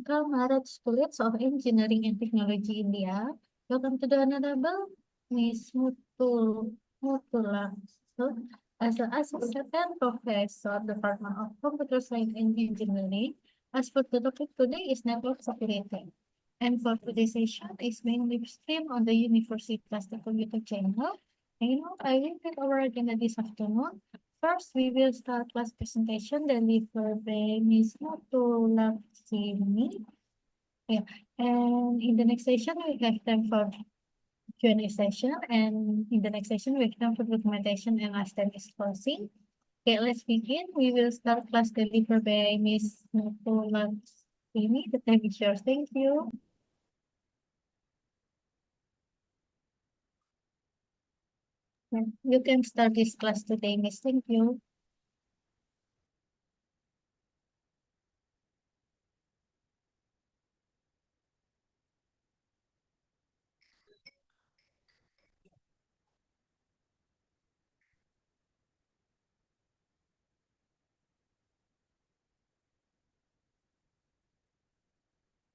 Kamaraj College of Engineering and Technology, India. Welcome to the Honorable Miss Muthulakshm as an Assistant Professor, Department of Computer Science and Engineering. As for the topic today is network security. And for today's session is being live streamed on the University STEKOM YouTube channel. And I will take our agenda this afternoon. First, we will start class presentation delivered by Ms. Muthulakshm. Yeah, and in the next session, we have time for Q&A session, and in the next session, we have time for documentation and last time is closing. Okay, let's begin. We will start class delivered by Ms. Muthulakshm. The time is yours. Thank you. You can start this class today, Miss. Thank you.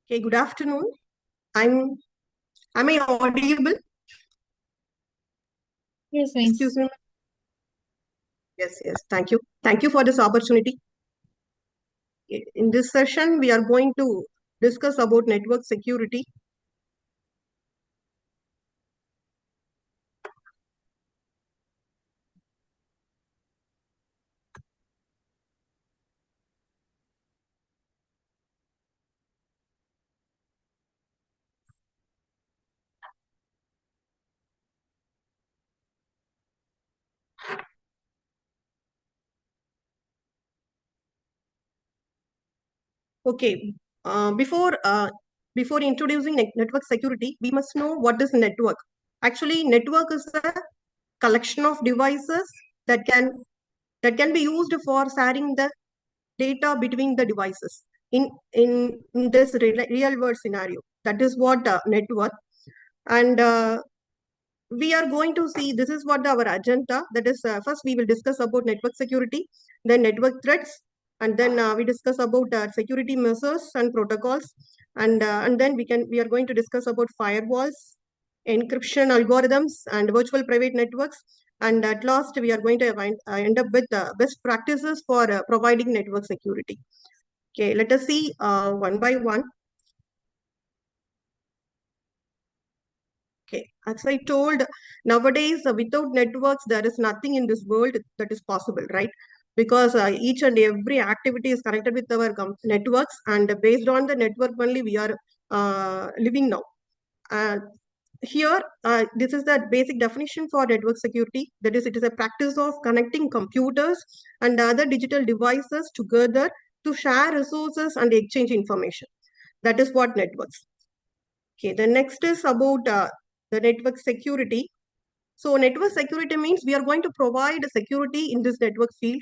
Okay, good afternoon. Am I audible? Yes, Miss. Excuse me. Yes. Thank you. Thank you for this opportunity. In this session, we are going to discuss about network security. Okay. Before introducing network security, we must know what is network. Actually, network is a collection of devices that can be used for sharing the data between the devices in this real world scenario. That is what network. And we are going to see, this is what our agenda, that is first we will discuss about network security, then network threats, and then we discuss about security measures and protocols, and then we are going to discuss about firewalls, encryption algorithms, and virtual private networks, and at last we are going to end up with best practices for providing network security. Okay, let us see one by one. Okay, as I told, nowadays without networks, there is nothing in this world that is possible, right? Because each and every activity is connected with our networks, and based on the network only we are living now. Here, this is the basic definition for network security. That is, it is a practice of connecting computers and other digital devices together to share resources and exchange information. That is what networks. Okay, the next is about the network security. So network security means we are going to provide security in this network field.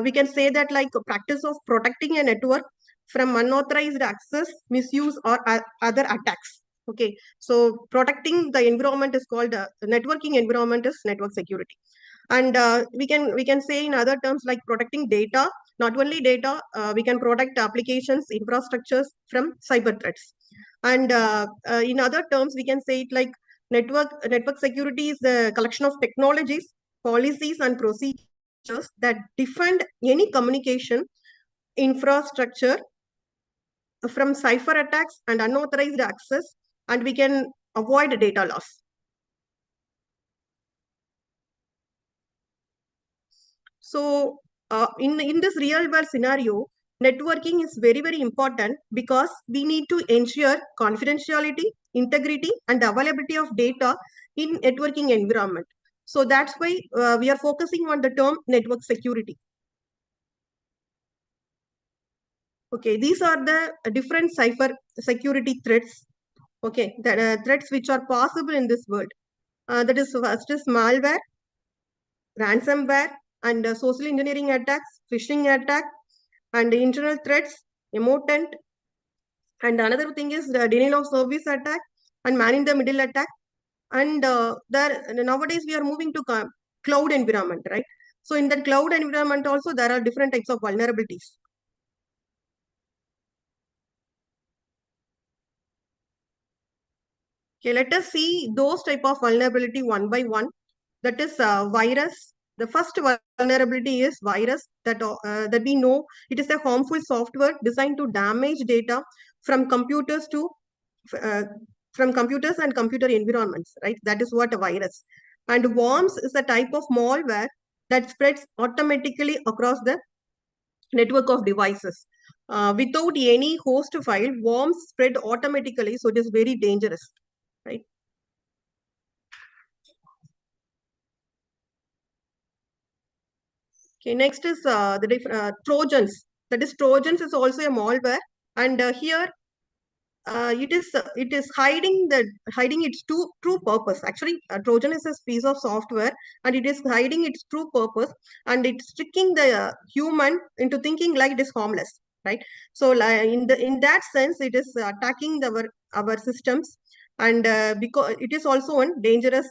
We can say that like a practice of protecting a network from unauthorized access, misuse, or other attacks. Okay, so protecting the environment is called networking environment is network security. And we can say in other terms like protecting data, not only data, we can protect applications, infrastructures from cyber threats. And in other terms, we can say it like network security is the collection of technologies, policies, and procedures that defend any communication infrastructure from cipher attacks and unauthorized access, and we can avoid data loss. So in this real world scenario, networking is very, very important because we need to ensure confidentiality, integrity, and availability of data in networking environment. So that's why we are focusing on the term network security. Okay, these are the different cyber security threats. Okay, the threats which are possible in this world. That is, first is malware, ransomware, and social engineering attacks, phishing attack, and internal threats, emotant, and another thing is the denial of service attack and man in the middle attack. And nowadays we are moving to cloud environment, right? So in that cloud environment also there are different types of vulnerabilities. Okay, let us see those type of vulnerability one by one. That is virus. The first vulnerability is virus that we know it is a harmful software designed to damage data from computers to uh, from computers and computer environments, right? That is what a virus. And worms is a type of malware that spreads automatically across the network of devices. Without any host file, worms spread automatically, so it is very dangerous, right? Okay, next is Trojans. That is, Trojans is also a malware, and here it is hiding its true purpose. Actually, Trojan is a piece of software, and it is hiding its true purpose, and it's tricking the human into thinking like it is harmless, right? So, in that sense, it is attacking our systems, and because it is also one dangerous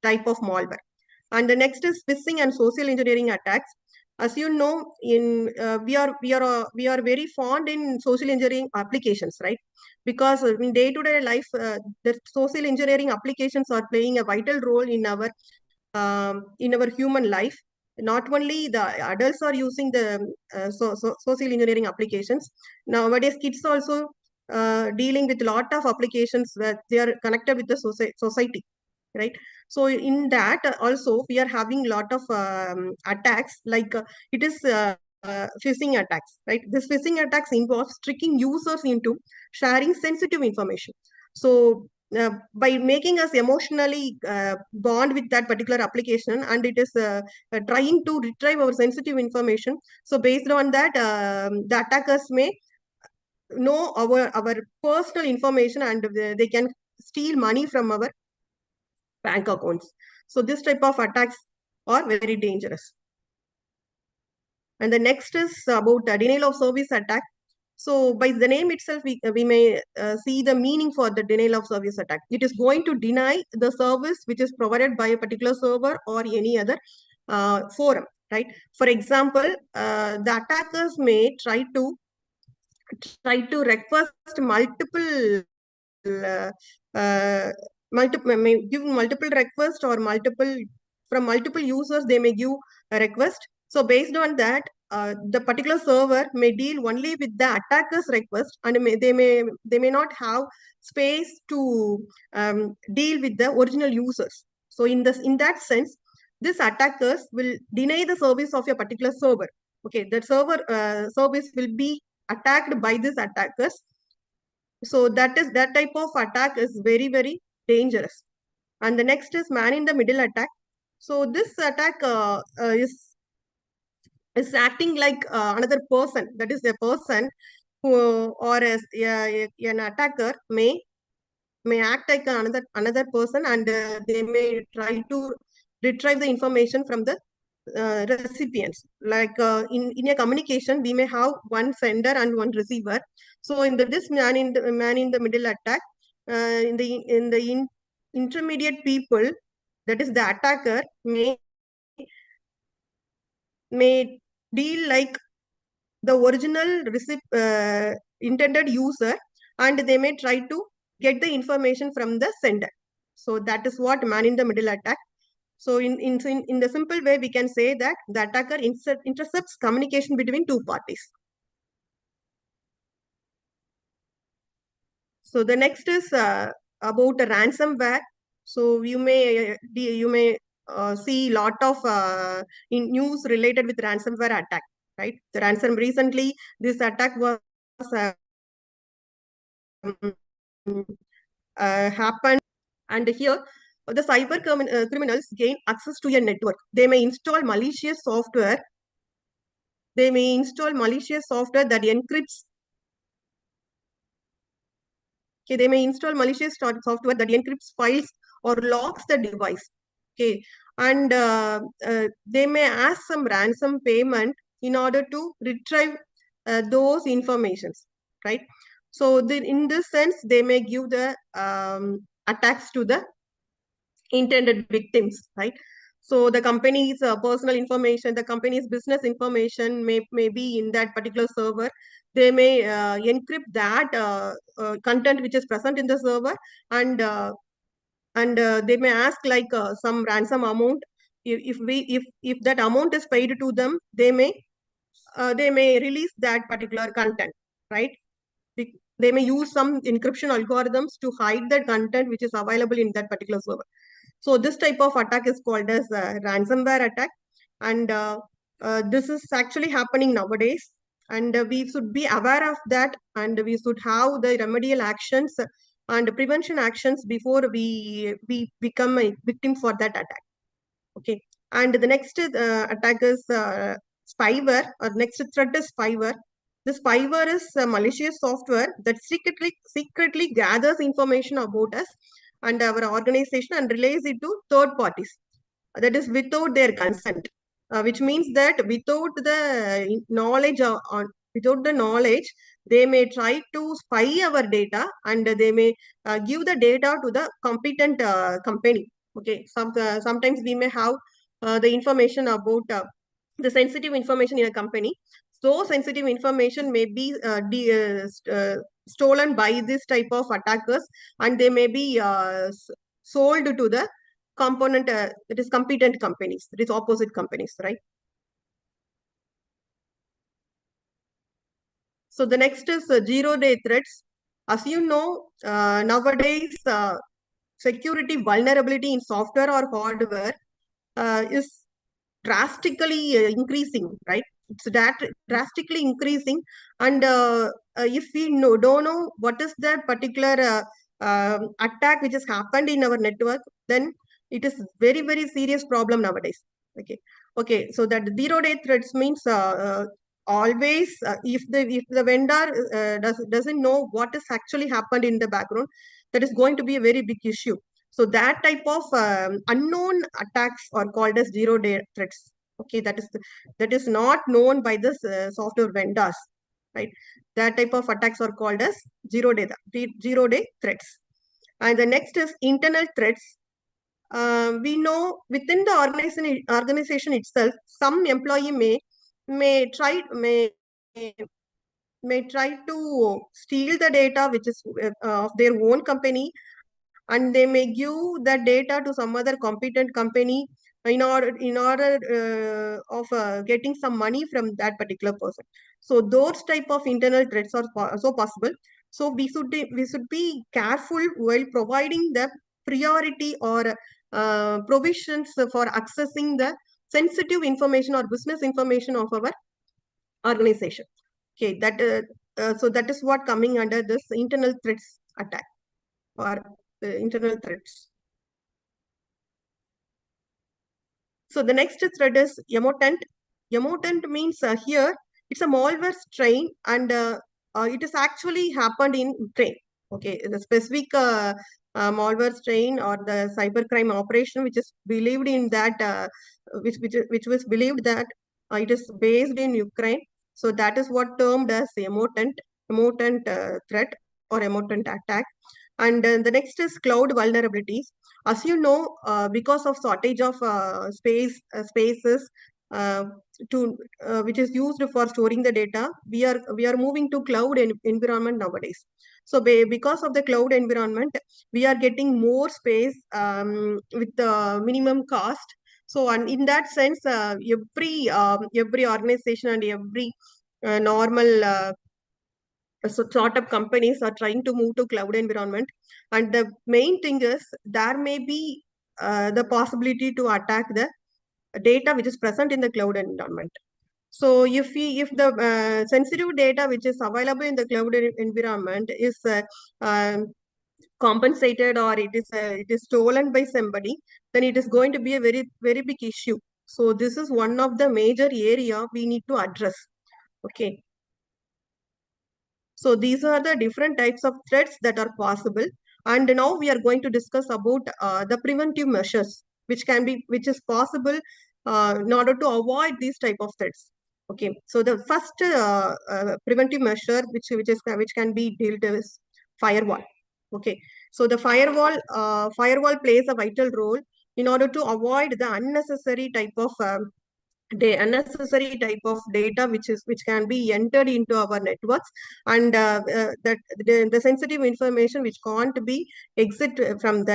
type of malware. And the next is phishing and social engineering attacks. As you know, we are very fond in social engineering applications, right? Because in day-to-day life, the social engineering applications are playing a vital role in our human life. Not only the adults are using the social engineering applications. Nowadays, kids also dealing with a lot of applications where they are connected with the society, right? So in that also we are having lot of attacks, like it is phishing attacks, right? This phishing attacks involves tricking users into sharing sensitive information. So by making us emotionally bond with that particular application, and it is trying to retrieve our sensitive information. So based on that, the attackers may know our personal information, and they can steal money from our bank accounts. So this type of attacks are very dangerous. And the next is about denial of service attack. So by the name itself, we may see the meaning for the denial of service attack. It is going to deny the service which is provided by a particular server or any other forum, right? For example, the attackers may try to request multiple uh, uh, may give multiple requests, or from multiple users they may give a request. So based on that, the particular server may deal only with the attacker's request, and they may not have space to deal with the original users. So in that sense, this attackers will deny the service of a particular server. Okay, that server service will be attacked by these attackers. So that type of attack is very, very dangerous. And the next is man in the middle attack. So this attack is acting like another person. That is, a person who, or an attacker may act like another person, and they may try to retrieve the information from the recipients. Like in a communication, we may have one sender and one receiver. So in this man in the middle attack, in intermediate people, that is the attacker may deal like the original intended user, and they may try to get the information from the sender. So that is what man in the middle attack. So in the simple way, we can say that the attacker intercepts communication between two parties. So the next is about the ransomware. So you may see lot of in news related with ransomware attack, right? The ransom recently, this attack was happened, and here the cyber criminals gain access to your network. They may install malicious software. They may install malicious software that encrypts. Okay, they may install malicious software that encrypts files or locks the device. Okay, and they may ask some ransom payment in order to retrieve those informations, right? So in this sense, they may give the attacks to the intended victims, right? So the company's personal information, the company's business information may be in that particular server. they may encrypt that content which is present in the server, and they may ask like some ransom amount. If that amount is paid to them, they may release that particular content, right? They may use some encryption algorithms to hide that content which is available in that particular server. So this type of attack is called as ransomware attack, and this is actually happening nowadays. And we should be aware of that, and we should have the remedial actions and prevention actions before we become a victim for that attack. Okay, and the next attack is spyware, or next threat is spyware. The spyware is malicious software that secretly gathers information about us and our organization and relays it to third parties. That is without their consent, which means that without the knowledge without the knowledge, they may try to spy our data, and they may give the data to the competent company. Okay, sometimes we may have the information about the sensitive information in a company. So sensitive information may be stolen by this type of attackers, and they may be sold to the component that is competent companies, that is opposite companies, right? So the next is zero-day threats. As you know, nowadays security vulnerability in software or hardware is drastically increasing, right? It's that drastically increasing, and if we don't know what is that particular attack which has happened in our network, then it is very serious problem nowadays. Okay. So that zero-day threats means always if the vendor doesn't know what has actually happened in the background, that is going to be a very big issue. So that type of unknown attacks are called as zero-day threats. Okay, that is not known by the software vendors, right? That type of attacks are called as zero-day threats. And the next is internal threats. We know within the organization itself, some employee may try to steal the data which is of their own company, and they may give that data to some other competent company in order of getting some money from that particular person. So those type of internal threats are also possible. So we should be careful while providing the priority or provisions for accessing the sensitive information or business information of our organization. Okay, so that is what coming under this internal threats attack or internal threats. So the next threat is emotant. Emotant means here it's a malware strain, and it has actually happened in Ukraine. Okay, the specific malware strain or the cybercrime operation, which is believed in that, which was believed that it is based in Ukraine. So that is what termed as emotant threat or emotant attack. And the next is cloud vulnerabilities. As you know, because of shortage of spaces uh, to which is used for storing the data, we are moving to cloud environment nowadays. So because of the cloud environment, we are getting more space with the minimum cost. So, and in that sense, every organization and every normal so startup companies are trying to move to cloud environment, and the main thing is there may be the possibility to attack the data which is present in the cloud environment. So if the sensitive data which is available in the cloud environment is compensated, or it is stolen by somebody, then it is going to be a very big issue. So this is one of the major area we need to address. Okay. So these are the different types of threats that are possible. And now we are going to discuss about the preventive measures, which is possible in order to avoid these type of threats. Okay, so the first preventive measure which can be dealt with is firewall. Okay, so the firewall plays a vital role in order to avoid the unnecessary type of unnecessary type of data which can be entered into our networks, and that the sensitive information which can't be exit from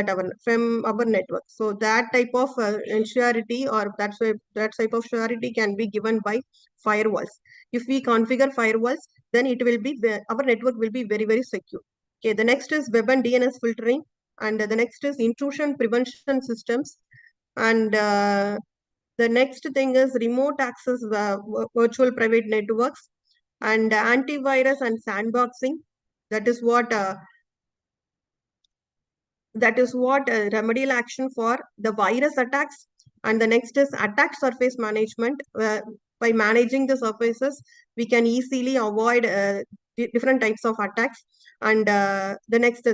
our network. So that type of surety, or that type of surety can be given by firewalls. If we configure firewalls, then our network will be very, very secure. Okay, the next is web and DNS filtering, and the next is intrusion prevention systems, and the next thing is remote access virtual private networks, and antivirus and sandboxing. That is what remedial action for the virus attacks. And the next is attack surface management. By managing the surfaces, we can easily avoid different types of attacks. And the next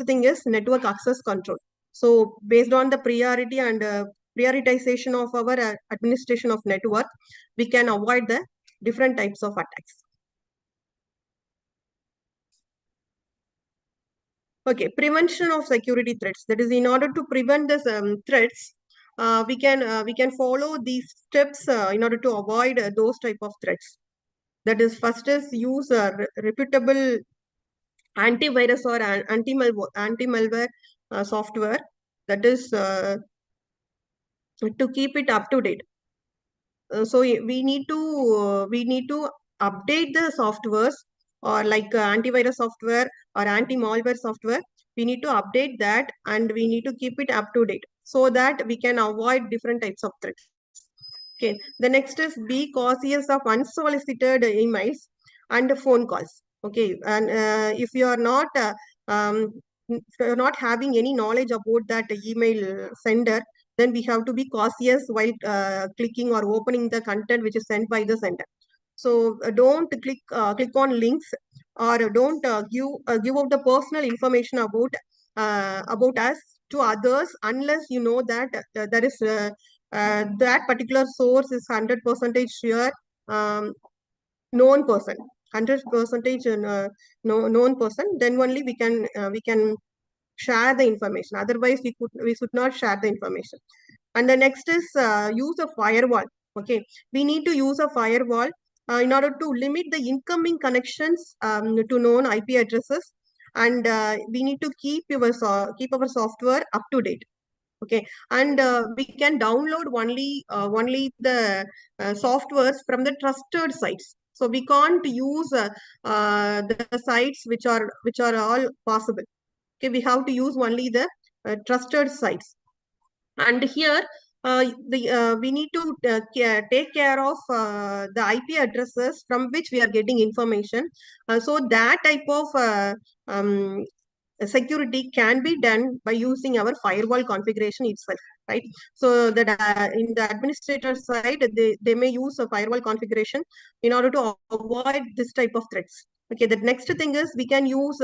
thing is network access control. So based on the priority and prioritization of our administration of network, we can avoid the different types of attacks. Okay, prevention of security threats. That is, in order to prevent this threats, we can follow these steps in order to avoid those type of threats. That is, first is use reputable antivirus or anti-malware software. That is to keep it up to date. So we need to update the softwares, or like antivirus software or anti-malware software. We need to update that, and we need to keep it up to date so that we can avoid different types of threats. Okay, the next is be cautious of unsolicited emails and phone calls. Okay, and if you are not if you're not having any knowledge about that email sender, then we have to be cautious while clicking or opening the content which is sent by the sender. So don't click on links, or don't give out the personal information about us to others, unless you know that there is that particular source is 100% sure, known person, 100% known person. Then only we can share the information. Otherwise, we should not share the information. And the next is use a firewall. Okay, we need to use a firewall in order to limit the incoming connections to known IP addresses, and we need to keep our software up to date. Okay, and we can download only the softwares from the trusted sites. So we can't use the sites which are all possible. Okay, we have to use only the trusted sites. And here we need to take care of the IP addresses from which we are getting information. So that type of security can be done by using our firewall configuration itself, right? So that in the administrator side, they may use a firewall configuration in order to avoid this type of threats. Okay, the next thing is we can use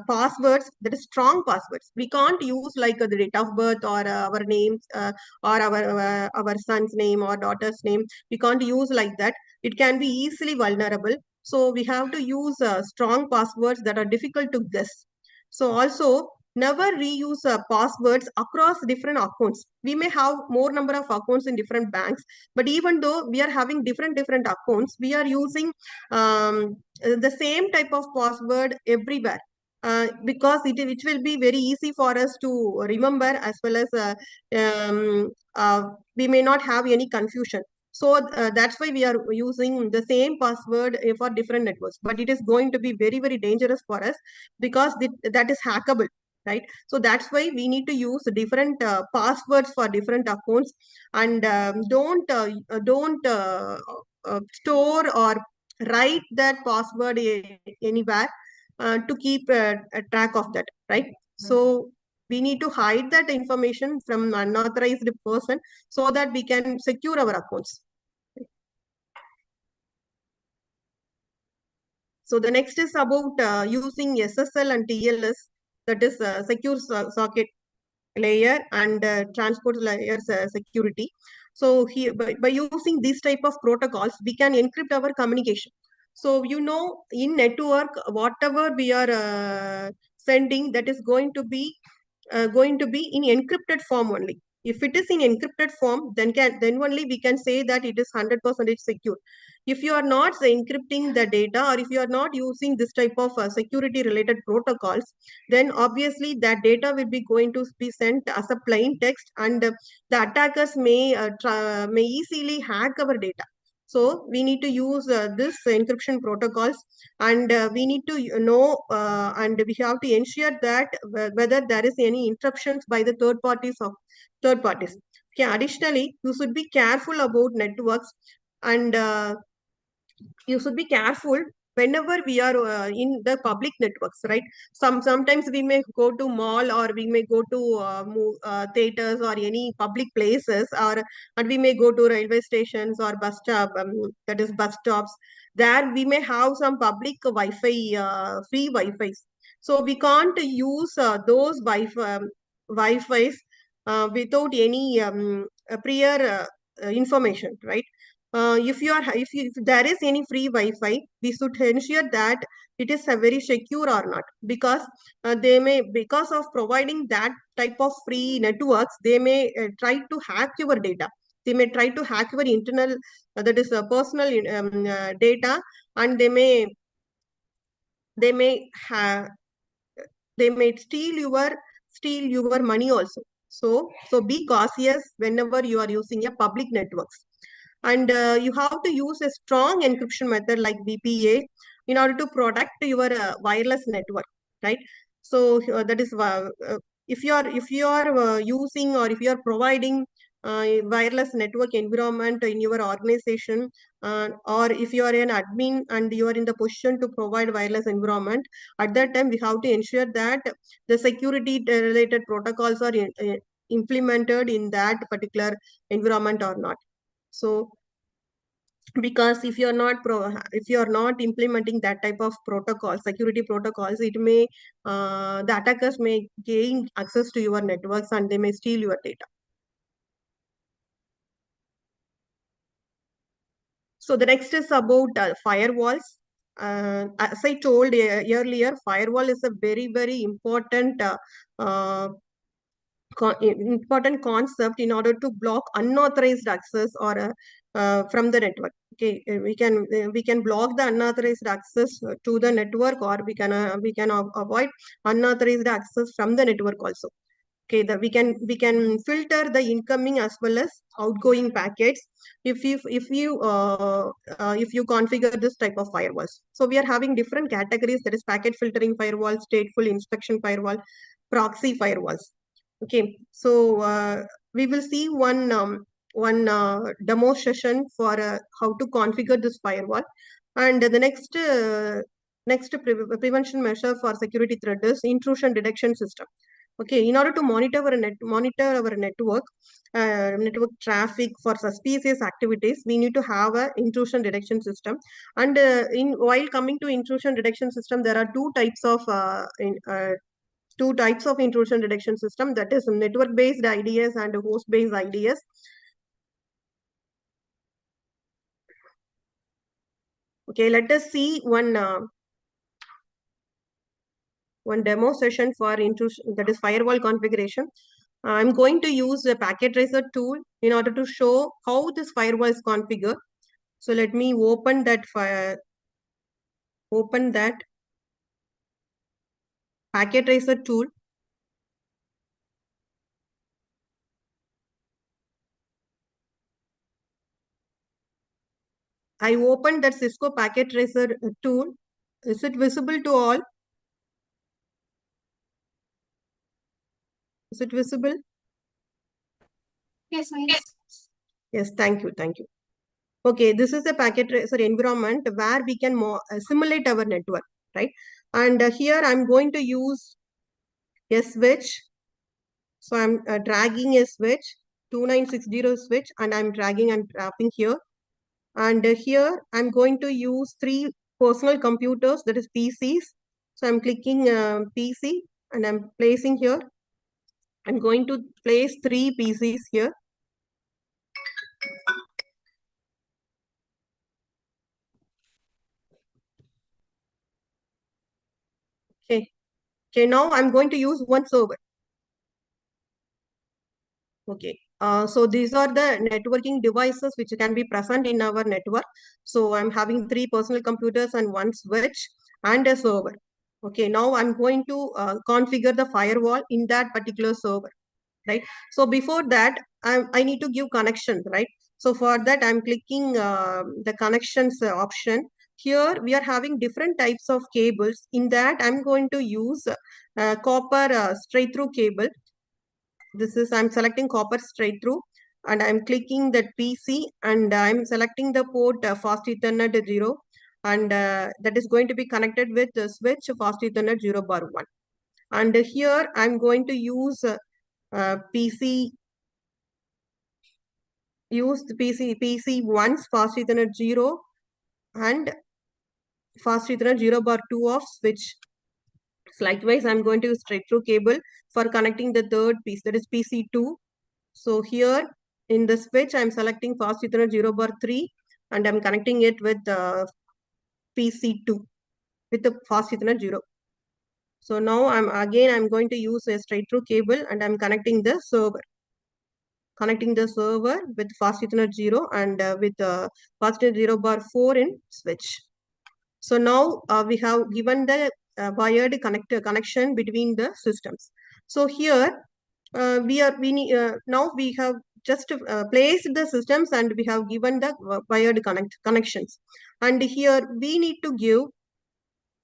passwords, that is strong passwords. We can't use like the date of birth, or our names, or our son's name or daughter's name. We can't use like that. It can be easily vulnerable. So we have to use strong passwords that are difficult to guess. So also, never reuse passwords across different accounts. We may have more number of accounts in different banks, but even though we are having different accounts, we are using the same type of password everywhere. Because it will be very easy for us to remember, as well as we may not have any confusion. So that's why we are using the same password for different networks. But it is going to be very, very dangerous for us, because that is hackable, right? So that's why we need to use different passwords for different accounts, and don't store or write that password anywhere to keep a track of that, right? So we need to hide that information from unauthorized person so that we can secure our accounts. So the next is about using SSL and TLS, that is secure socket layer and transport layers security. So here, by using these type of protocols, we can encrypt our communication. So in network, whatever we are sending, that is going to be in encrypted form only. If it is in encrypted form, then only we can say that it is 100% secure. If you are not encrypting the data, or if you are not using this type of security related protocols, then obviously that data will be going to be sent as a plain text, and the attackers may easily hack our data. So we need to use this encryption protocols, and we need to know, and we have to ensure that whether there is any interruptions by the third parties. Okay, additionally, you should be careful about networks, and you should be careful whenever we are in the public networks, right? Sometimes we may go to mall, or we may go to theaters or any public places, or and we may go to railway stations or bus stop, that is bus stops. There we may have some public Wi-Fi, free Wi-Fi's. So we can't use those Wi-Fi's without any prior information, right? If there is any free Wi-Fi, we should ensure that it is very secure or not, because because of providing that type of free networks, they may try to hack your data. They may try to hack your internal, that is personal data, and they may have they may steal your money also. So be cautious whenever you are using a public networks, and you have to use a strong encryption method like BPA in order to protect your wireless network, right? So that is if you are using, or if you are providing wireless network environment in your organization, or if you are an admin and you are in the position to provide wireless environment, at that time we have to ensure that the security related protocols are implemented in that particular environment or not. So because if you are not implementing that type of protocol, security protocols, it may the attackers may gain access to your networks, and they may steal your data. So the next is about firewalls. As I told earlier, firewall is a very important important concept in order to block unauthorized access, or from the network. Okay, we can block the unauthorized access to the network, or we can avoid unauthorized access from the network also. Okay, we can filter the incoming as well as outgoing packets if you configure this type of firewalls. So we are having different categories, that is packet filtering firewall, stateful inspection firewall, proxy firewalls. Okay, so we will see one demo session for how to configure this firewall, and the next prevention measure for security threat is intrusion detection system. Okay, in order to monitor our network traffic for suspicious activities, we need to have a intrusion detection system. And while coming to intrusion detection system, there are two types of intrusion detection system, that is network based IDS and host based IDS. Okay, let us see one demo session for intrusion, that is firewall configuration. I'm going to use the packet tracer tool in order to show how this firewall is configured. So let me open that packet tracer tool. I opened that Cisco packet tracer tool. Is it visible to all? Is it visible? Yes, miss. Yes, thank you. Okay, this is a packet tracer environment where we can simulate our network, right? And here I'm going to use a switch. So I'm dragging a switch, 2960 switch, and I'm dragging and dropping here. And here I'm going to use 3 personal computers, that is PCs. So I'm clicking PC, and I'm placing here. I'm going to place 3 PCs here. Okay. Okay, now I'm going to use one server. Okay. So these are the networking devices which can be present in our network. So I'm having 3 personal computers and 1 switch and a server. Okay, now I'm going to configure the firewall in that particular server, right? So before that, I need to give connections, right? So for that, I'm clicking the connections option. Here we are having different types of cables. In that, I'm going to use copper straight through cable. I'm selecting copper straight through, and I'm clicking that PC, and I'm selecting the port fast Ethernet 0, and that is going to be connected with the switch fast Ethernet 0 bar 1. And here I'm going to use PC, use the PC 1's fast Ethernet 0 and fast Ethernet 0 bar 2 of switch. So likewise, I'm going to use straight through cable for connecting the third piece, that is PC2. So here in the switch, I'm selecting fast Ethernet 0 bar 3, and I'm connecting it with PC2 with the fast Ethernet 0. So now I'm going to use a straight through cable, and I'm connecting the server. Connecting the server with fast Ethernet 0 and with fast Ethernet 0 bar 4 in switch. So now we have given the wired connection between the systems. So here now we have just placed the systems, and we have given the wired connections. And here we need to give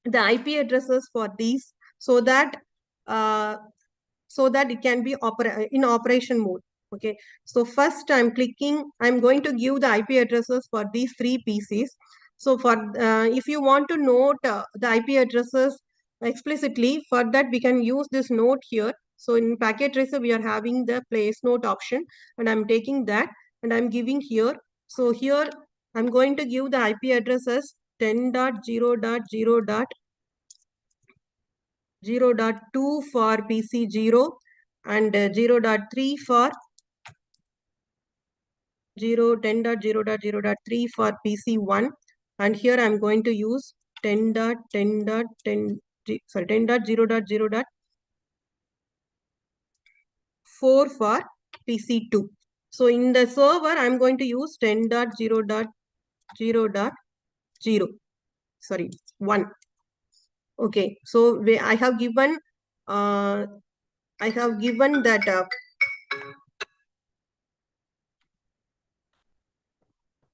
the IP addresses for these, so that uh, it can be in operation mode. Okay, so first I'm going to give the IP addresses for these 3 PCs. So for if you want to note the IP addresses explicitly, for that we can use this note here. So in packet tracer, we are having the place note option, and I'm taking that and I'm giving here. So here I'm going to give the IP addresses 10.0.0.0.2 for PC 0 and 0.3 for 10.0.0.3 for PC 1. And here I'm going to use 10.0.0.4 for PC 2. So in the server, I'm going to use 10.0.0.0, sorry, 1. Okay, so I have given that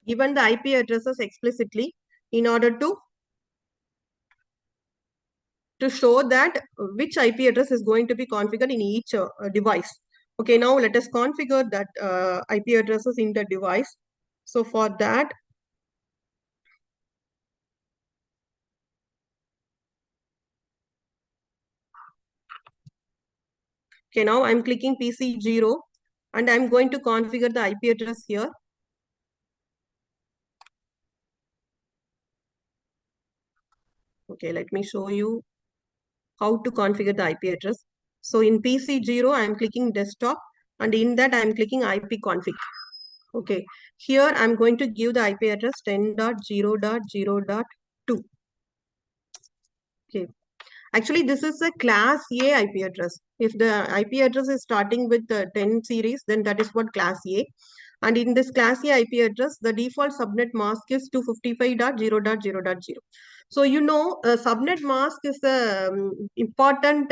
given the IP addresses explicitly in order to show that which IP address is going to be configured in each device. Okay, now let us configure that IP addresses in the device. So for that, okay, now I'm clicking PC 0, and I'm going to configure the IP address here. Okay, let me show you how to configure the IP address. So in PC 0, I'm clicking desktop, and in that I'm clicking IP config. Okay, here I'm going to give the IP address 10.0.0.2. Okay, actually this is a class A IP address. If the IP address is starting with the 10 series, then that is what class A. And in this class A IP address, the default subnet mask is 255.0.0.0. So you know, subnet mask is a important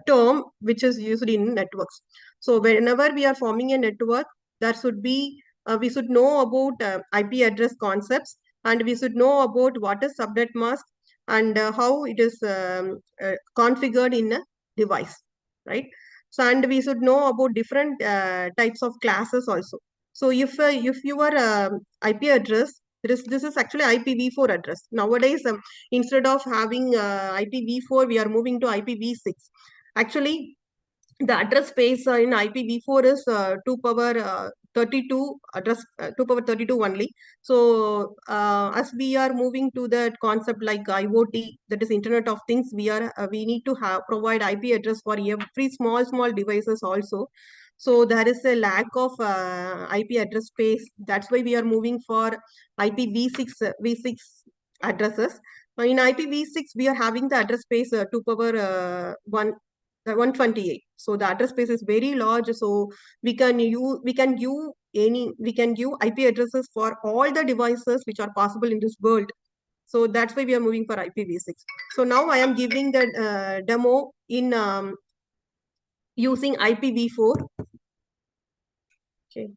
term which is used in networks. So whenever we are forming a network, there should be we should know about IP address concepts, and we should know about what is subnet mask and how it is configured in a device, right? So and we should know about different types of classes also. So if your IP address, this is actually IPv4 address. Nowadays, instead of having IPv4, we are moving to IPv6. Actually, the address space in IPv4 is 2 power 32 address 2 power 32 only. So as we are moving to that concept like IoT, that is Internet of Things, we need to provide IP address for every small devices also. So there is a lack of IP address space. That's why we are moving for IPv6 v6 addresses. In IPv6, we are having the address space 2 power 1 128. So the address space is very large. So we can give IP addresses for all the devices which are possible in this world. So that's why we are moving for IPv6. So now I am giving the demo in using IPv4. Okay.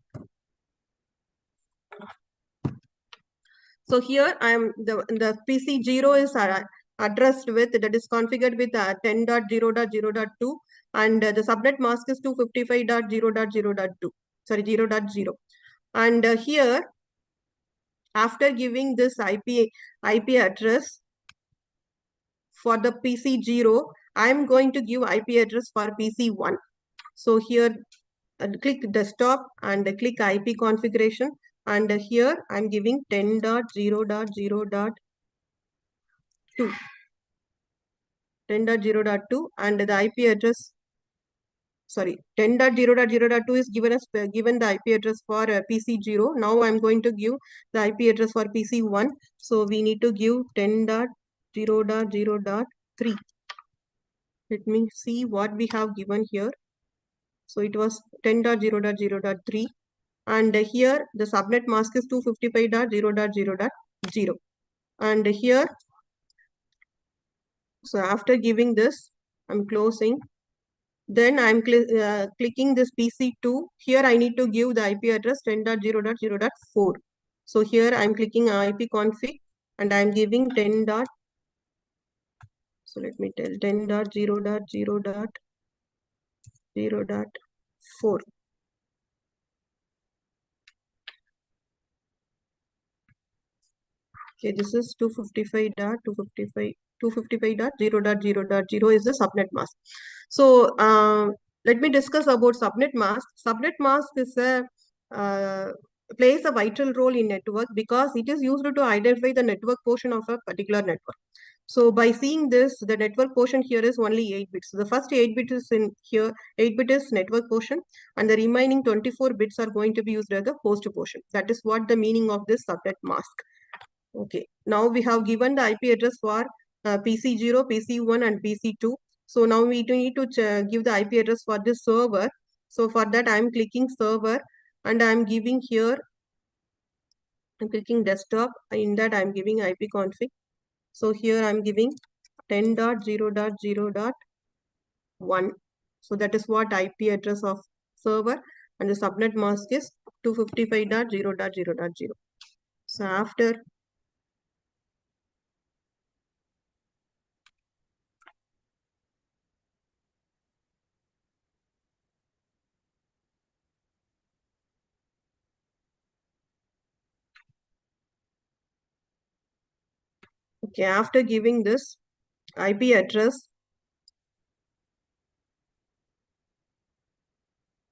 So here I am the PC0 is addressed with, that is configured with 10.0.0.2, and the subnet mask is 255.0.0.2. Sorry, 0.0. And here, after giving this IP address for the PC0, I am going to give IP address for PC1. So here, click desktop and click IP configuration. And here I'm giving 10.0.0.2. 10.0.2 and the IP address, sorry, 10.0.0.2 is given the IP address for PC0. Now I'm going to give the IP address for PC1. So we need to give 10.0.0.3. Let me see what we have given here. So it was 10.0.0.3. And here the subnet mask is 255.0.0.0. And here, so after giving this, I'm closing. Then I'm clicking this PC2. Here I need to give the IP address 10.0.0.4. So here I'm clicking IP config and I'm giving 10. So let me tell 10.0.0.0.4. Okay, this is 255.0.0.0 is the subnet mask. So let me discuss about subnet mask. Subnet mask is plays a vital role in network because it is used to identify the network portion of a particular network. So by seeing this, the network portion here is only 8 bits. So the first 8 bits is in here, 8 bit is network portion, and the remaining 24 bits are going to be used as the host portion. That is what the meaning of this subnet mask. Okay, now we have given the IP address for PC0, PC1 and PC2. So now we need to give the IP address for this server. So for that I am clicking server and I am giving here, I'm clicking desktop. In that I am giving IP config. So here I am giving 10.0.0.1. So that is what IP address of server, and the subnet mask is 255.0.0.0. So after okay, after giving this IP address,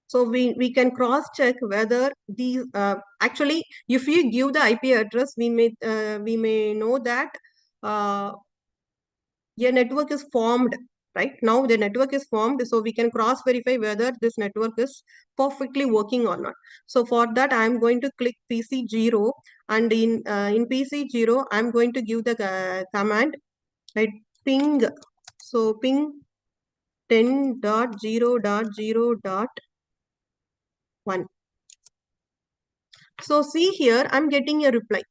so we can cross check whether these actually, if you give the IP address, we may know that a network is formed. Right now the network is formed, so we can cross verify whether this network is perfectly working or not. So for that I am going to click PC0, and in PC0 I am going to give the command, right, ping. So ping 10.0.0.1. So see here, I'm getting a reply.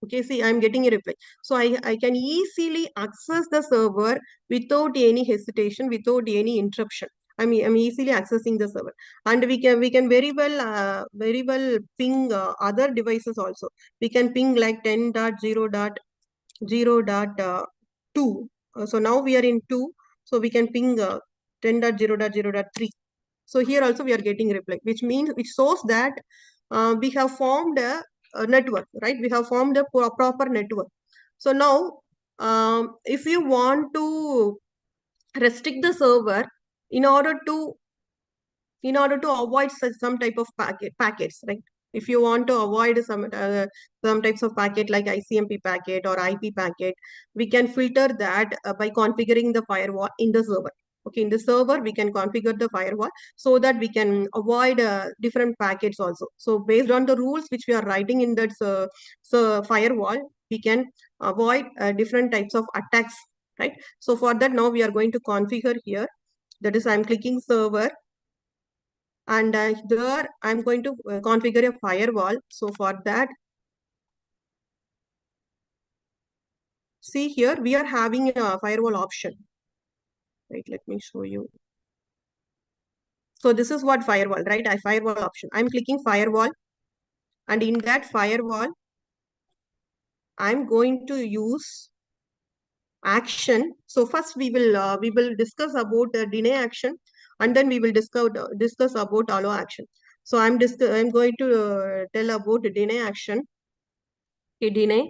Okay, see, I'm getting a reply. So I can easily access the server without any hesitation, without any interruption. I'm easily accessing the server, and we can very well ping other devices also. We can ping like 10.0.0.2. So now we are in 2. So we can ping 10.0.0.3. So here also we are getting reply, which shows that we have formed a network, right? We have formed a proper network. So now, if you want to restrict the server in order to avoid some type of packets, right? If you want to avoid some types of packet like ICMP packet or IP packet, we can filter that by configuring the firewall in the server. Okay, in the server, we can configure the firewall so that we can avoid different packets also. So based on the rules which we are writing in that firewall, we can avoid different types of attacks, right? So for that, now we are going to configure here. That is, I'm clicking server, and there I'm going to configure a firewall. So for that, see here, we are having a firewall option. Right, let me show you. So this is what firewall, right? I firewall option. I'm clicking firewall, and in that firewall, I'm going to use action. So first we will discuss about deny action, and then we will discuss about allow action. So I'm going to tell about deny action. Okay, deny.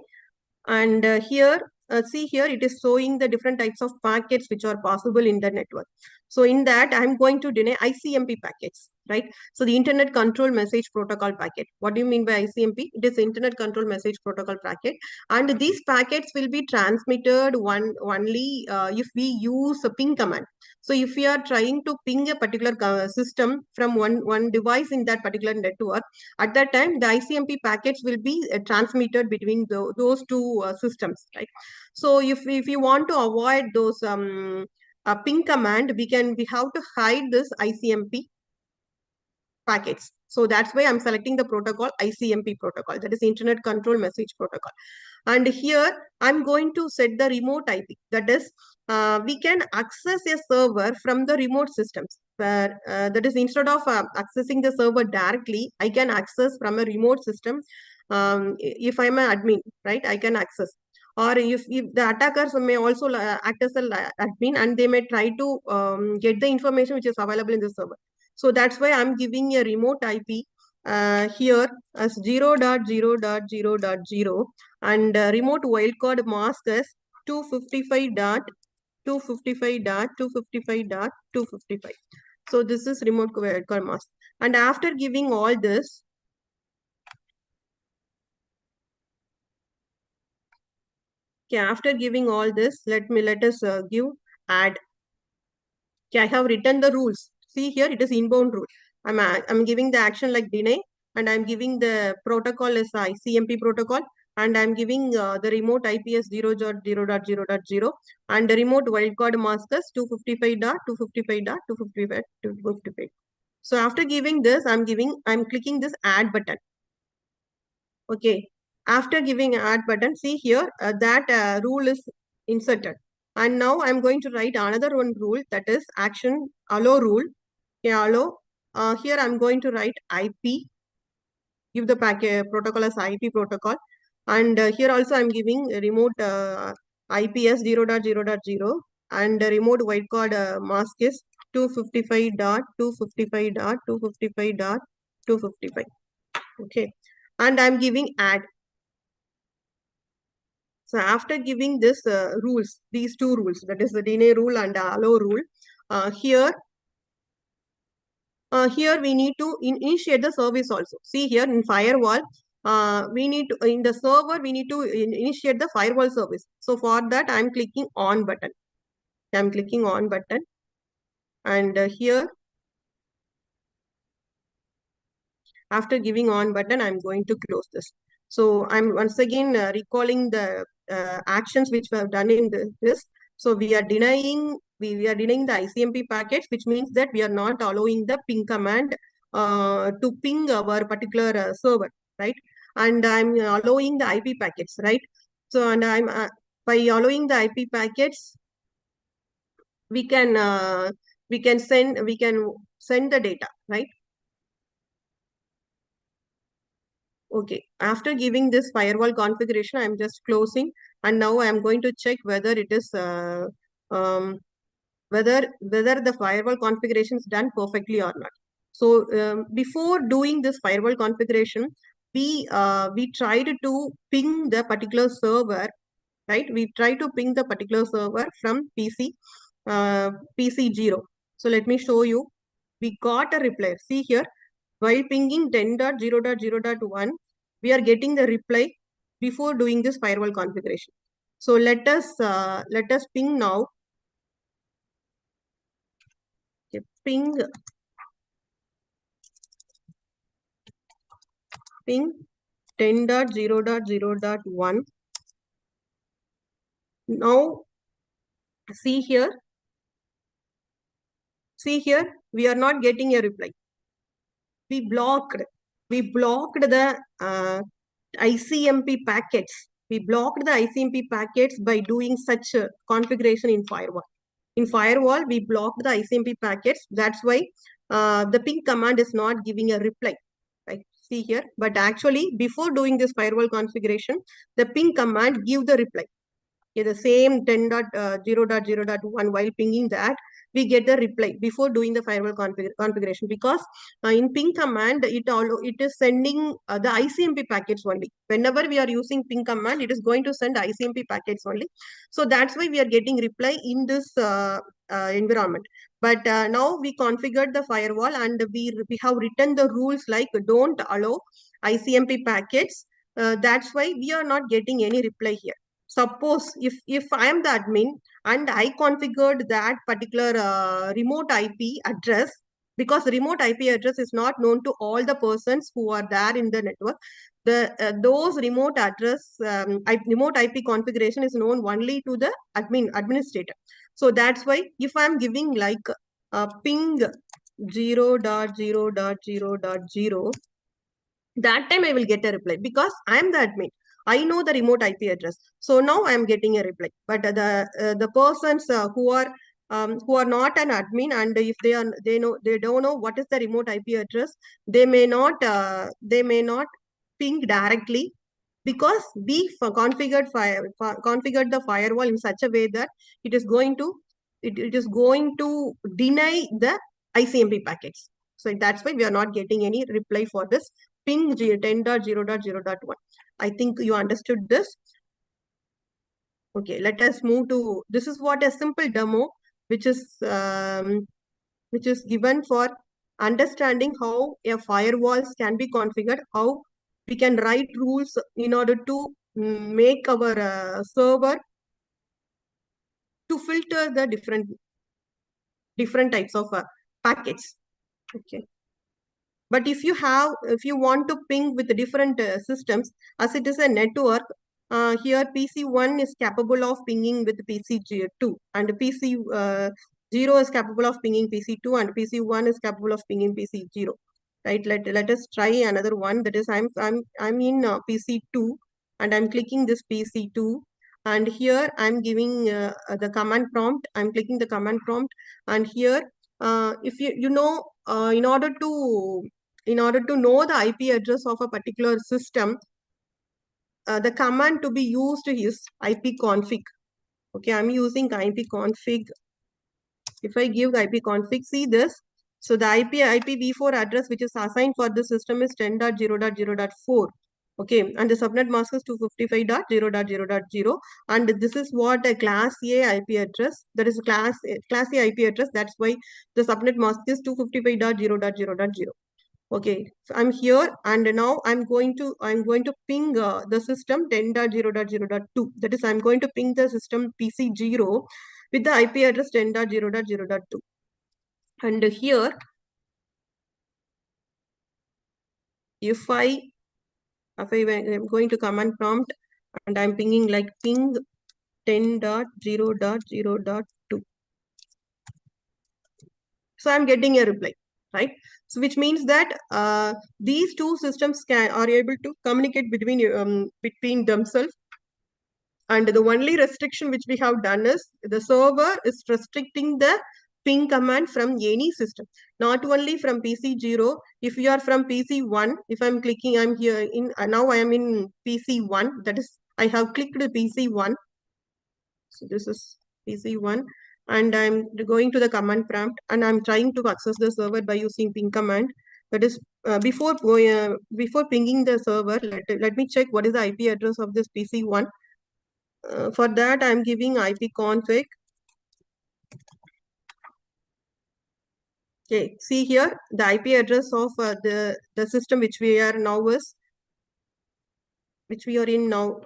And here, see here, it is showing the different types of packets which are possible in the network. So in that, I'm going to deny ICMP packets, right? So the Internet Control Message Protocol packet. What do you mean by ICMP? It is Internet Control Message Protocol packet. And these packets will be transmitted only if we use a ping command. So if we are trying to ping a particular system from one device in that particular network, at that time, the ICMP packets will be transmitted between those two systems, right? So if you want to avoid those ping command, we have to hide this ICMP packets. So that's why I'm selecting the protocol ICMP protocol, that is Internet Control Message Protocol. And here I'm going to set the remote IP. That is, we can access a server from the remote systems. That is, instead of accessing the server directly, I can access from a remote system. If I'm an admin, right, I can access. Or if the attackers may also act as an admin, and they may try to get the information which is available in the server. So that's why I'm giving a remote IP here as 0.0.0.0, and remote wildcard mask is 255.255.255.255. So this is remote wildcard mask. And after giving all this, okay, after giving all this, let us give add. Okay, I have written the rules. See here, it is inbound rule. I'm giving the action like deny, and I'm giving the protocol as ICMP protocol, and I'm giving the remote IPS 0.0.0.0, and the remote wildcard mask is 255.255.255. So after giving this, I'm clicking this add button. Okay. After giving add button, see here, that rule is inserted. And now I'm going to write another one rule, that is action allow rule. Okay, allow. Here I'm going to write IP, give the packet protocol as IP protocol. And here also I'm giving remote IPS 0.0.0, and remote wildcard mask is 255.255.255.255. Okay. And I'm giving add. So after giving this rules, these two rules, that is the deny rule and the allow rule, here we need to initiate the service also. See here in firewall, we need to, in the server, we need to initiate the firewall service. So for that, I'm clicking on button. I'm clicking on button. And here, after giving on button, I'm going to close this. So I'm once again recalling the actions which we have done in this. So we are denying the ICMP packets, which means that we are not allowing the ping command to ping our particular server, right? And I'm allowing the IP packets, right? So and I'm by allowing the IP packets, we can send the data, right? Okay, after giving this firewall configuration, I'm just closing, and now I'm going to check whether it is um, whether the firewall configuration is done perfectly or not. So before doing this firewall configuration, we tried to ping the particular server, right? We try to ping the particular server from PC 0. So let me show you. We got a reply. See here, while pinging 10.0.0.1, we are getting the reply before doing this firewall configuration. So let us ping now. Okay, ping 10.0.0.1. Now see here, See here, we are not getting a reply. We blocked the ICMP packets. We blocked the ICMP packets by doing such a configuration in firewall. In firewall, we blocked the ICMP packets. That's why the ping command is not giving a reply. Right? See here, but actually before doing this firewall configuration, the ping command give the reply. Okay, the same 10.0.0.1 while pinging that, we get the reply before doing the firewall configuration, because in ping command, it is sending the ICMP packets only. Whenever we are using ping command, it is going to send ICMP packets only. So that's why we are getting reply in this environment. But now we configured the firewall and we have written the rules like don't allow ICMP packets. That's why we are not getting any reply here. Suppose if I am the admin and I configured that particular remote IP address, because remote IP address is not known to all the persons who are there in the network. Those remote remote IP configuration is known only to the administrator. So that's why if I'm giving like ping 0.0.0.0, that time I will get a reply because I am the admin. I know the remote IP address. So now I am getting a reply. But the persons who are not an admin, and if they don't know what is the remote IP address, they may not ping directly, because we configured the firewall in such a way that it is going to deny the ICMP packets. So that's why we are not getting any reply for this ping 10.0.0.1. I think you understood this. Okay, let us move to, this is what a simple demo, which is given for understanding how a firewalls can be configured, how we can write rules in order to make our server to filter the different types of packets. Okay. But if you want to ping with different systems, as it is a network, here PC1 is capable of pinging with PC2, and PC0 is capable of pinging PC2, and PC1 is capable of pinging PC0. Right? Let us try another one. That is, I'm in PC2, and I'm clicking this PC2, and here I'm giving the command prompt. I'm clicking the command prompt, and here if in order to know the IP address of a particular system, the command to be used is ipconfig. Okay, I'm using ipconfig. If I give ipconfig, see this. So the IPv4 address which is assigned for the system is 10.0.0.4. Okay, and the subnet mask is 255.0.0.0. And this is what a class A IP address, that is class A IP address. That's why the subnet mask is 255.0.0.0. Okay, so I'm here, and now I'm going to ping the system 10.0.0.2. That is, I'm going to ping the system PC0 with the IP address 10.0.0.2. And here, if I'm going to command prompt, and I'm pinging like ping 10.0.0.2. So I'm getting a reply, right? So which means that these two systems are able to communicate between themselves. And the only restriction which we have done is the server is restricting the ping command from any system, not only from PC0. If you are from PC1, if I'm clicking, I'm here in, now I am in PC1, that is, I have clicked PC1. So this is PC1, and I'm going to the command prompt, and I'm trying to access the server by using ping command. That is, before pinging the server, let me check what is the IP address of this PC1. For that, I'm giving ipconfig. Okay, see here, the IP address of the system which we are now is, which we are in now,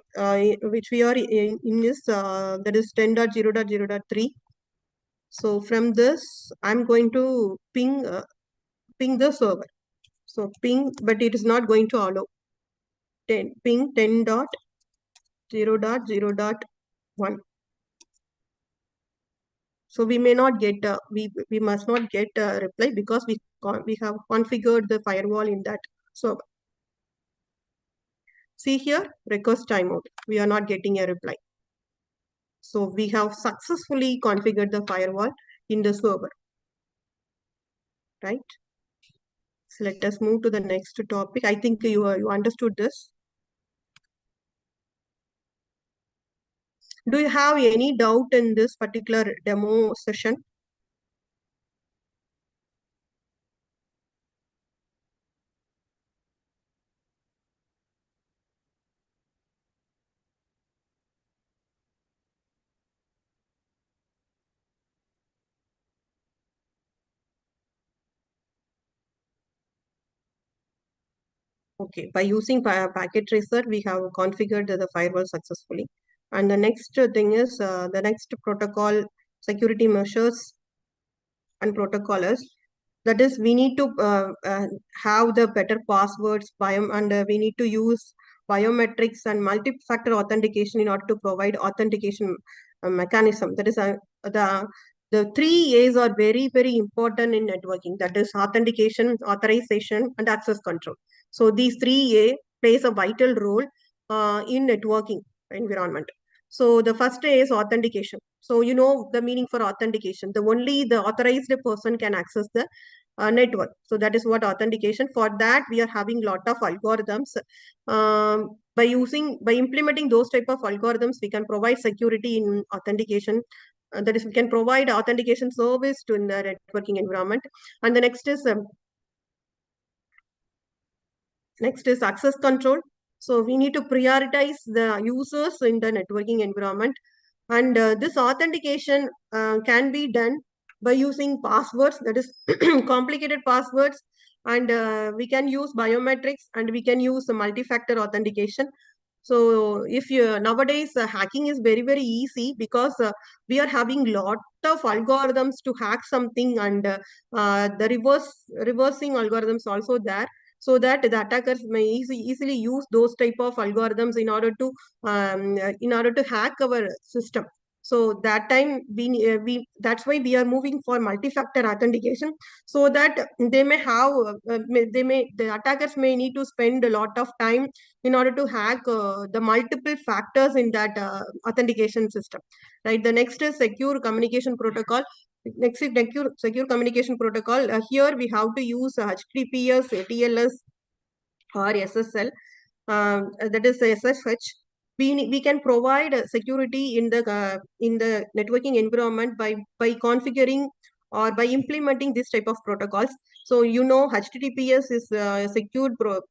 which we are in is, that is 10.0.0.3. So from this, I'm going to ping the server. So ping, but it is not going to allow. Ping 10.0.0.1. So we may not get we must not get a reply because we have configured the firewall in that. So see here, request timeout. We are not getting a reply. So we have successfully configured the firewall in the server, right? So let us move to the next topic. I think you understood this. Do you have any doubt in this particular demo session? Okay, by using packet tracer, we have configured the firewall successfully. And the next thing is the next protocol security measures and protocols. That is, we need to have the better passwords, and we need to use biometrics and multi-factor authentication in order to provide authentication mechanism. That is, the three A's are very, very important in networking. That is authentication, authorization, and access control. So these three A plays a vital role in networking environment. So the first A is authentication. So you know the meaning for authentication. The authorized person can access the network. So that is what authentication. For that, we are having lot of algorithms. By implementing those type of algorithms, we can provide security in authentication. That is, we can provide authentication service to in the networking environment. And the next is access control. So we need to prioritize the users in the networking environment. And this authentication can be done by using passwords, that is complicated passwords. And we can use biometrics and we can use multi-factor authentication. So if you nowadays hacking is very, very easy because we are having lot of algorithms to hack something, and the reversing algorithms also there, so that the attackers may easily use those type of algorithms in order to hack our system. So that time we that's why we are moving for multi-factor authentication, so that the attackers may need to spend a lot of time in order to hack the multiple factors in that authentication system, right? The next is secure communication protocol. Next is secure communication protocol. Here we have to use HTTPS, TLS, or SSL. That is SSH. We can provide security in the networking environment by configuring or by implementing this type of protocols. So you know HTTPS is a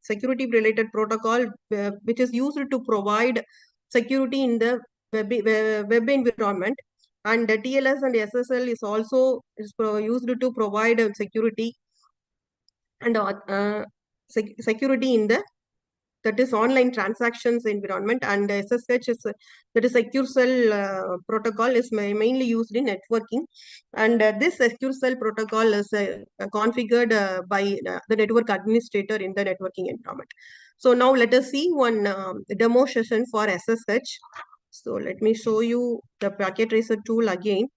security related protocol which is used to provide security in the web environment. And the TLS and SSL is also used to provide security and security in the that is online transactions environment. And SSH is that is secure cell protocol is mainly used in networking. And this secure cell protocol is configured by the network administrator in the networking environment. So now let us see one demo session for SSH. So let me show you the packet tracer tool again.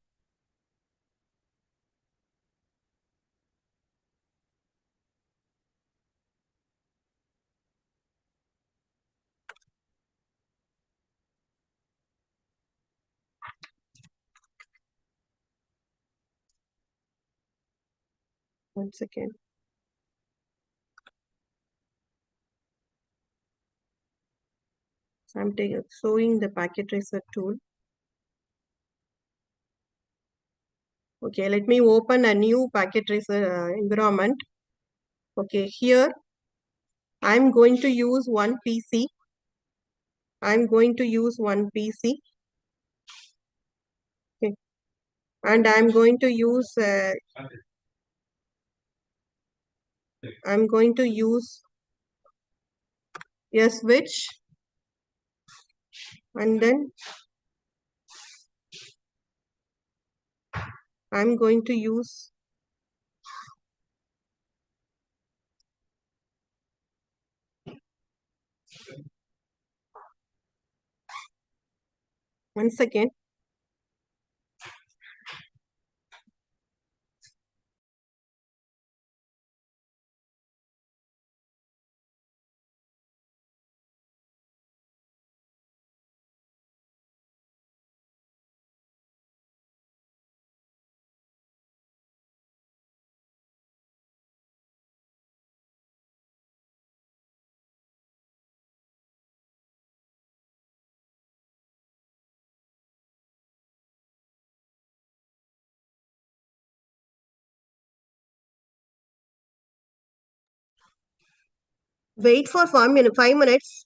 One second. So I'm showing the packet tracer tool. Okay, let me open a new packet tracer environment. Okay, here I'm going to use one PC. I'm going to use one PC. Okay. And I'm going to use a switch, and then I'm going to use one second. Wait for 5 minutes.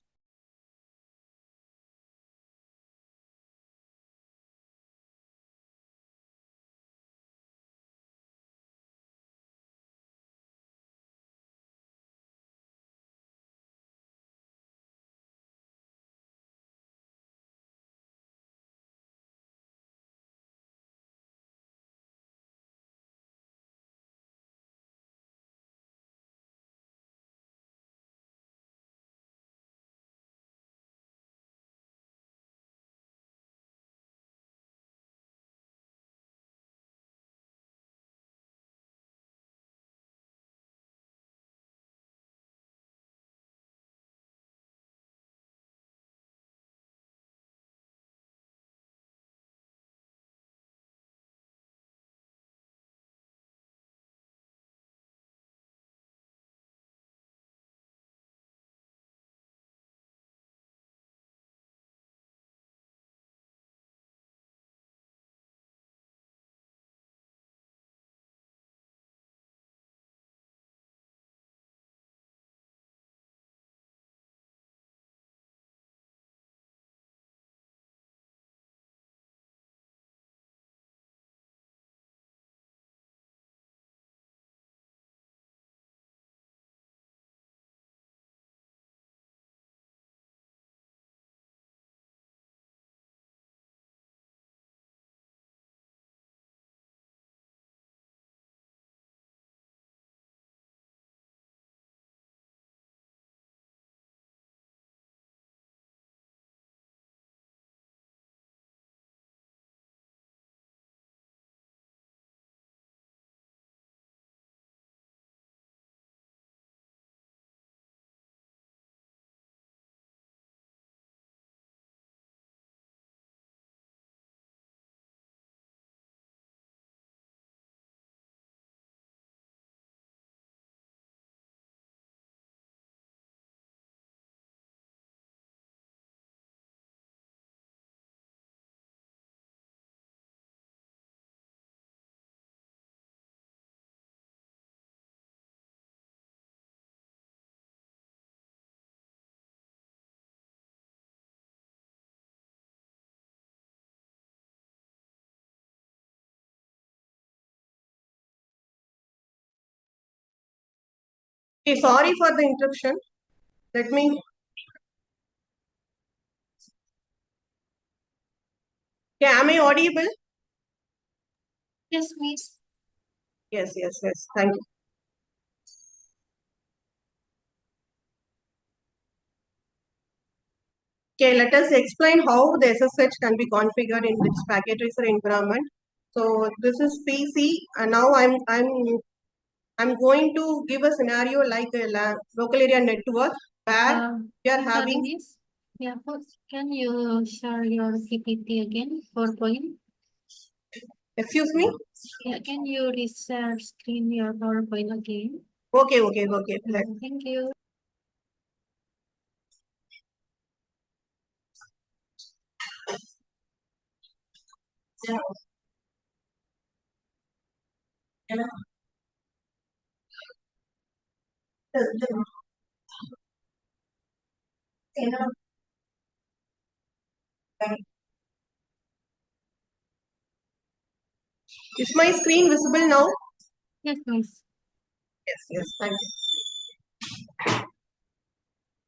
Okay, sorry for the interruption. Let me. Yeah, am I audible? Yes, Miss. Yes, yes, yes. Thank you. Okay, let us explain how the SSH can be configured in this packet tracer environment. So this is PC, and now I'm going to give a scenario like a local area network where we are Sorry, having. Miss. Yeah, can you share your PPT again, PowerPoint? Excuse me. Yeah, can you reshare screen your PowerPoint again? Okay, okay, okay. Thank you. Yeah. Is my screen visible now? Yes, Miss. Yes, yes. Thank you.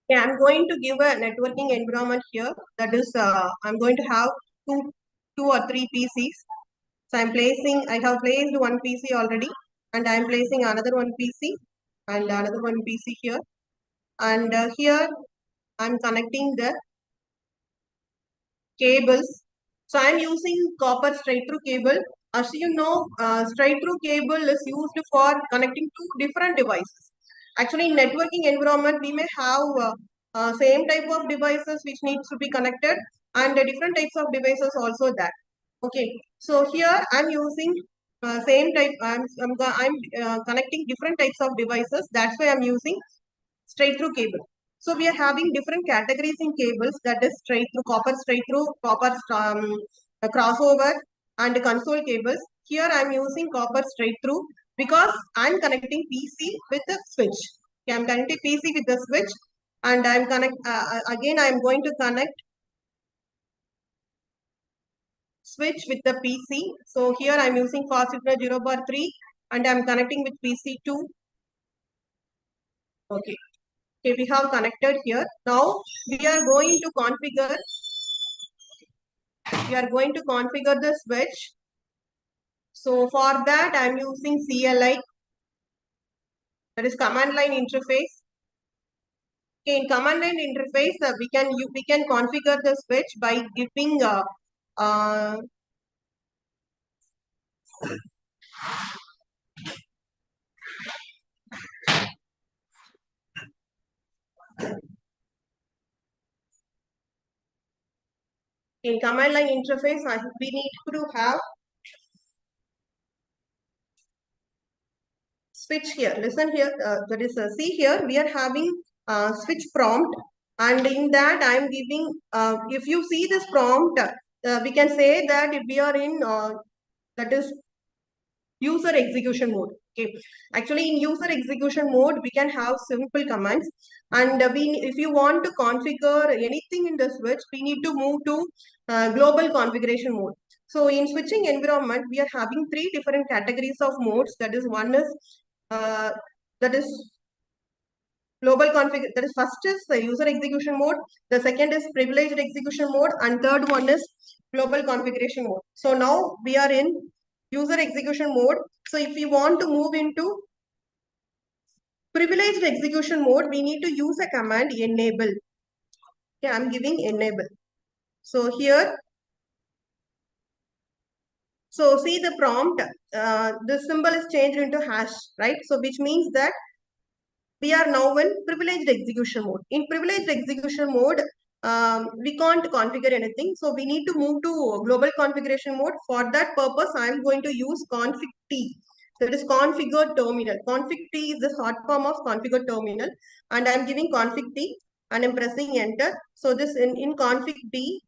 Yeah, I'm going to give a networking environment here. That is, I'm going to have two or three PCs. So I have placed one PC already, and I'm placing another one PC and another one PC here. And here I'm connecting the cables. So I'm using copper straight through cable. As you know, straight through cable is used for connecting to different devices. Actually, in networking environment, we may have same type of devices which needs to be connected, and different types of devices also that. Okay, so here I'm using same type. I'm connecting different types of devices. That's why I'm using straight through cable. So we are having different categories in cables, that is straight through, copper crossover, and console cables. Here I'm using copper straight through because I'm connecting PC with a switch. Okay, I'm connecting PC with the switch, and I'm again I'm going to connect switch with the PC. So here I'm using fast signal 0 bar 3, and I'm connecting with PC2. Okay. Okay, we have connected here. Now we are going to configure. We are going to configure the switch. So for that, I'm using CLI, that is command line interface. Okay, in command line interface, we can configure the switch by giving uh, in command line interface. We need to have switch here. Listen here. That is see here. We are having switch prompt, and in that I am giving. If you see this prompt, we can say that if we are in that is user execution mode. Okay, actually in user execution mode we can have simple commands, and if you want to configure anything in the switch, we need to move to global configuration mode. So in switching environment, we are having three different categories of modes. That is, one is uh, that is global config. That is, first is the user execution mode, the second is privileged execution mode, and third one is global configuration mode. So now we are in user execution mode. So if we want to move into privileged execution mode, we need to use a command enable. Okay, I'm giving enable. So here, so see the prompt, the symbol is changed into hash, right? So which means that we are now in privileged execution mode. In privileged execution mode, we can't configure anything. So we need to move to global configuration mode. For that purpose, I'm going to use config T. That is configure terminal. Config T is the short form of configure terminal. And I'm giving config T and I'm pressing enter. So this in config T,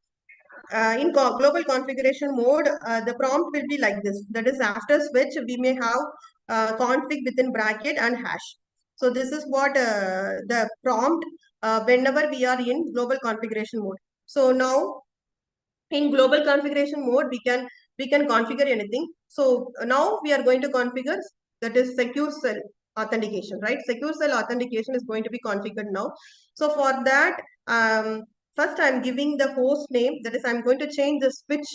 in global configuration mode, the prompt will be like this. That is, after switch, we may have config within bracket and hash. So this is what the prompt whenever we are in global configuration mode. So now in global configuration mode, we can configure anything. So now we are going to configure, that is secure cell authentication, right? Secure cell authentication is going to be configured now. So for that, first I'm giving the host name. That is, I'm going to change the switch,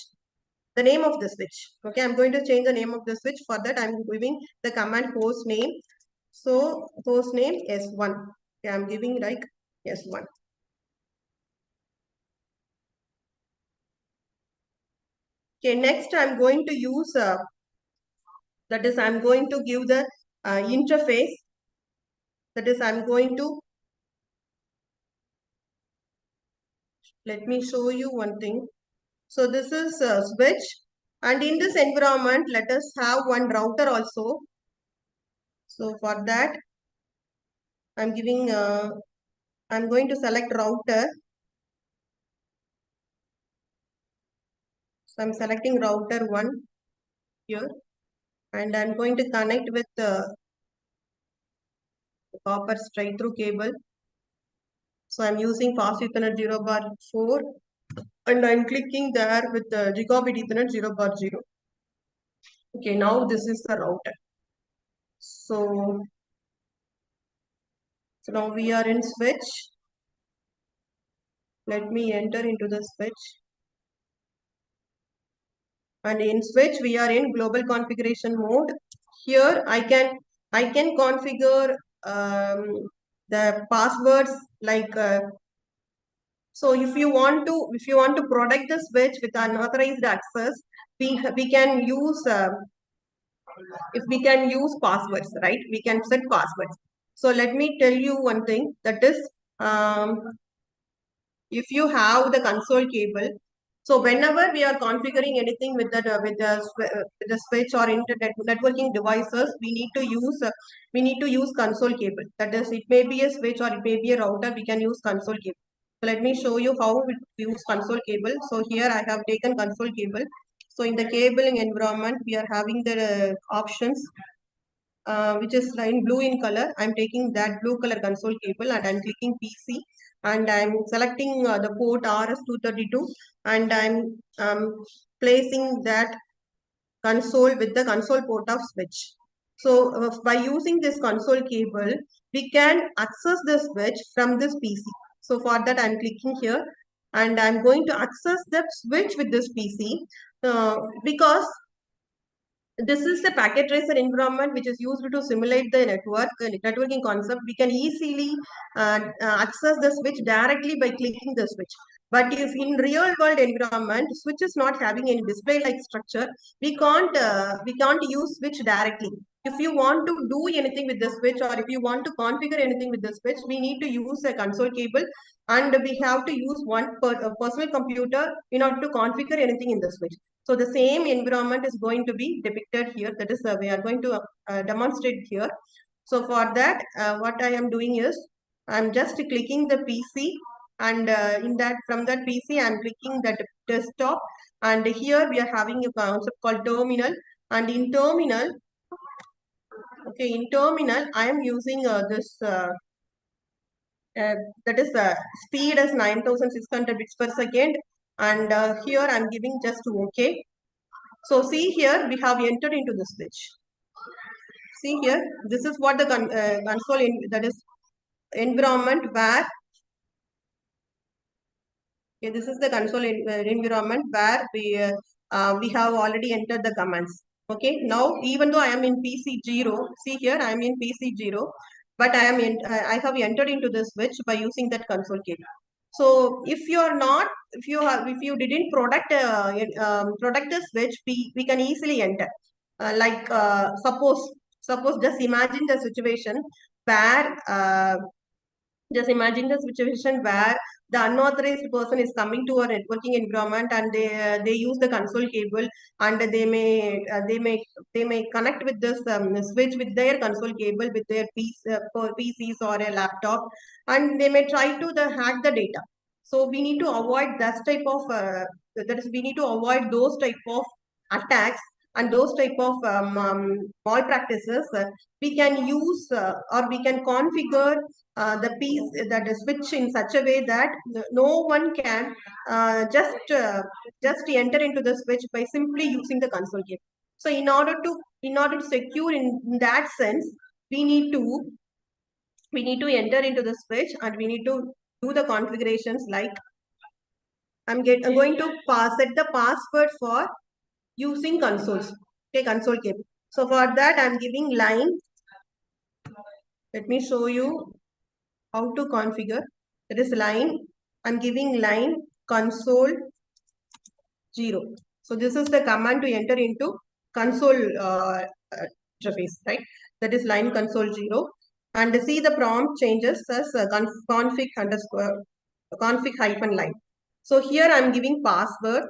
the name of the switch. Okay, I'm going to change the name of the switch. For that, I'm giving the command host name. So host name S1. Okay, I'm giving like S1. Okay, next I'm going to use that is, I'm going to give the interface. That is, I'm going to, let me show you one thing. So this is a switch, and in this environment, let us have one router also. So for that, I'm giving, I'm going to select router. So I'm selecting router 1 here, and I'm going to connect with the copper straight through cable. So I'm using fast Ethernet 0 bar 4, and I'm clicking there with the gigabit Ethernet 0 bar 0. Okay, now this is the router. So now we are in switch. Let me enter into the switch. And in switch, we are in global configuration mode. Here I can configure the passwords like so if you want to protect the switch with unauthorized access, we can use if we can use passwords, right? We can set passwords. So let me tell you one thing, that is if you have the console cable, so whenever we are configuring anything with the switch or internet networking devices, we need to use console cable. That is, it may be a switch or it may be a router. We can use console cable. So let me show you how we use console cable. So here I have taken console cable. So in the cabling environment, we are having the options. which is in blue in color. I'm taking that blue color console cable and I'm clicking PC and I'm selecting the port RS232 and I'm placing that console with the console port of switch. So by using this console cable, we can access the switch from this PC. So for that, I'm clicking here and I'm going to access the switch with this PC because this is the packet tracer environment which is used to simulate the networking concept. We can easily access the switch directly by clicking the switch. But if in real world environment, switch is not having any display like structure, we can't use switch directly. If you want to do anything with the switch or if you want to configure anything with the switch, we need to use a console cable and we have to use a personal computer in order to configure anything in the switch. So the same environment is going to be depicted here. That is, we are going to demonstrate here. So for that, what I am doing is, I'm just clicking the PC and from that PC, I'm clicking that desktop. And here we are having a concept called terminal. And in terminal, I am using this, that is speed as 9600 bits per second. And here I'm giving just OK. So see here, we have entered into the switch. See here, this is what the console that is environment where this is the console environment where we have already entered the commands. Okay, now even though I am in PC 0, see here I am in PC 0, but I have entered into the switch by using that console cable. So if you didn't product a switch, we can easily enter. Suppose just imagine the situation where the unauthorized person is coming to our networking environment and they use the console cable and they may connect with this switch with their console cable with their PCs or a laptop, and they may try to hack the data. So we need to avoid we need to avoid those type of attacks and those type of malpractices. We can use or we can configure the piece that is switch in such a way that no one can just enter into the switch by simply using the console cable. So in order to secure in that sense, we need to enter into the switch and we need to do the configurations like I'm going to set the password for using consoles. Okay, console cable. So for that I'm giving line. Let me show you how to configure. That is line. I'm giving line console 0. So this is the command to enter into console interface, right? That is line console 0. And see the prompt changes as config hyphen line. So here I'm giving password.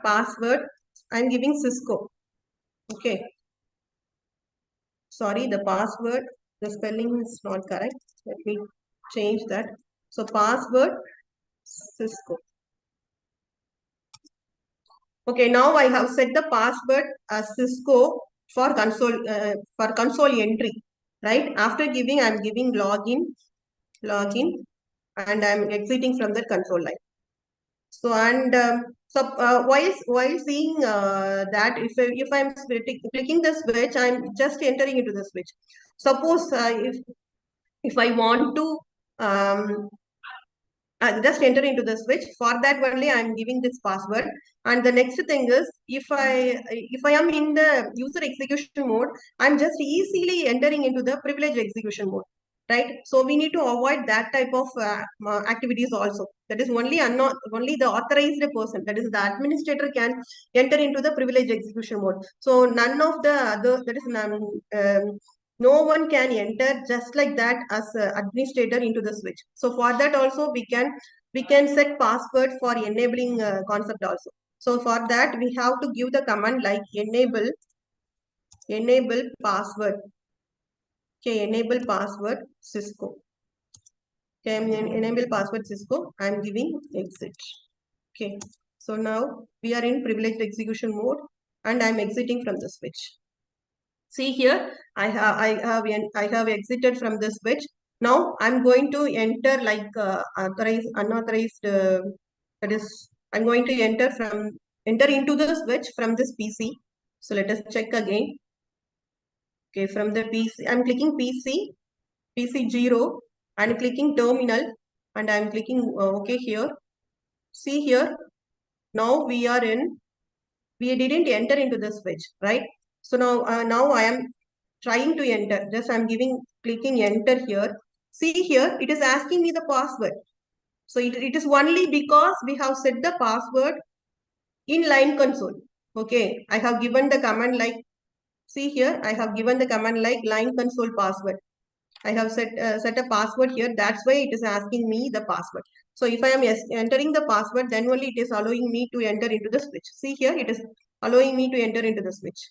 I'm giving Cisco. Okay. Sorry, the password, the spelling is not correct. Let me change that. So password Cisco. Okay, now I have set the password as Cisco for console entry, right? After giving, I'm giving login, and I'm exiting from the console line. So and while seeing that, if I'm clicking the switch, I'm just entering into the switch. Suppose if I want to just enter into the switch, for that only I'm giving this password. And the next thing is, if I am in the user execution mode, I'm just easily entering into the privilege execution mode, right? So we need to avoid that type of activities also. That is only the authorized person, that is the administrator, can enter into the privilege execution mode. So none of the other, that is no one can enter just like that as administrator into the switch. So for that also we can set password for enabling concept also. So for that we have to give the command like enable password. Okay, enable password Cisco. Okay, enable password Cisco. I'm giving exit. Okay, so now we are in privileged execution mode and I'm exiting from the switch. See here, I have exited from the switch. Now I'm going to enter like authorized, unauthorized. That is, I'm going to enter into the switch from this PC. So let us check again. Okay, from the PC, I'm clicking PC 0. I'm clicking terminal, and I'm clicking OK here. See here, now we are in. We didn't enter into the switch, right? So now I am trying to enter. Just I'm clicking enter here. See here, it is asking me the password. So it is only because we have set the password in line console. Okay, I have given the command like, see here, I have given the command like line console password. I have set a password here. That's why it is asking me the password. So if I am entering the password, then only it is allowing me to enter into the switch. See here, it is allowing me to enter into the switch.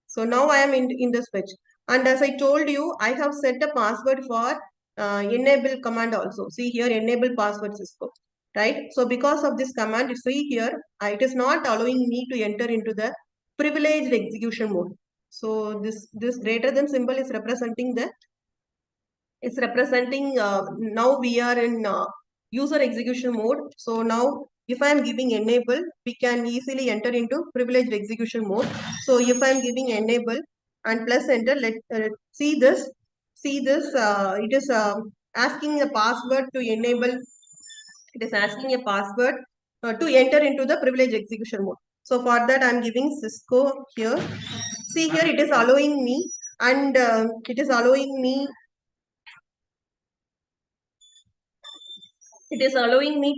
So now I am in the switch. And as I told you, I have set a password for enable command also. See here, enable password Cisco, right? So because of this command, see here, it is not allowing me to enter into the privileged execution mode. So this greater than symbol is representing now we are in user execution mode. So now if I am giving enable, we can easily enter into privileged execution mode. So if I am giving enable and plus enter, see this, it is asking a password to enable. It is asking a password to enter into the privileged execution mode. So for that I am giving Cisco here. See here, it is allowing me, and it is allowing me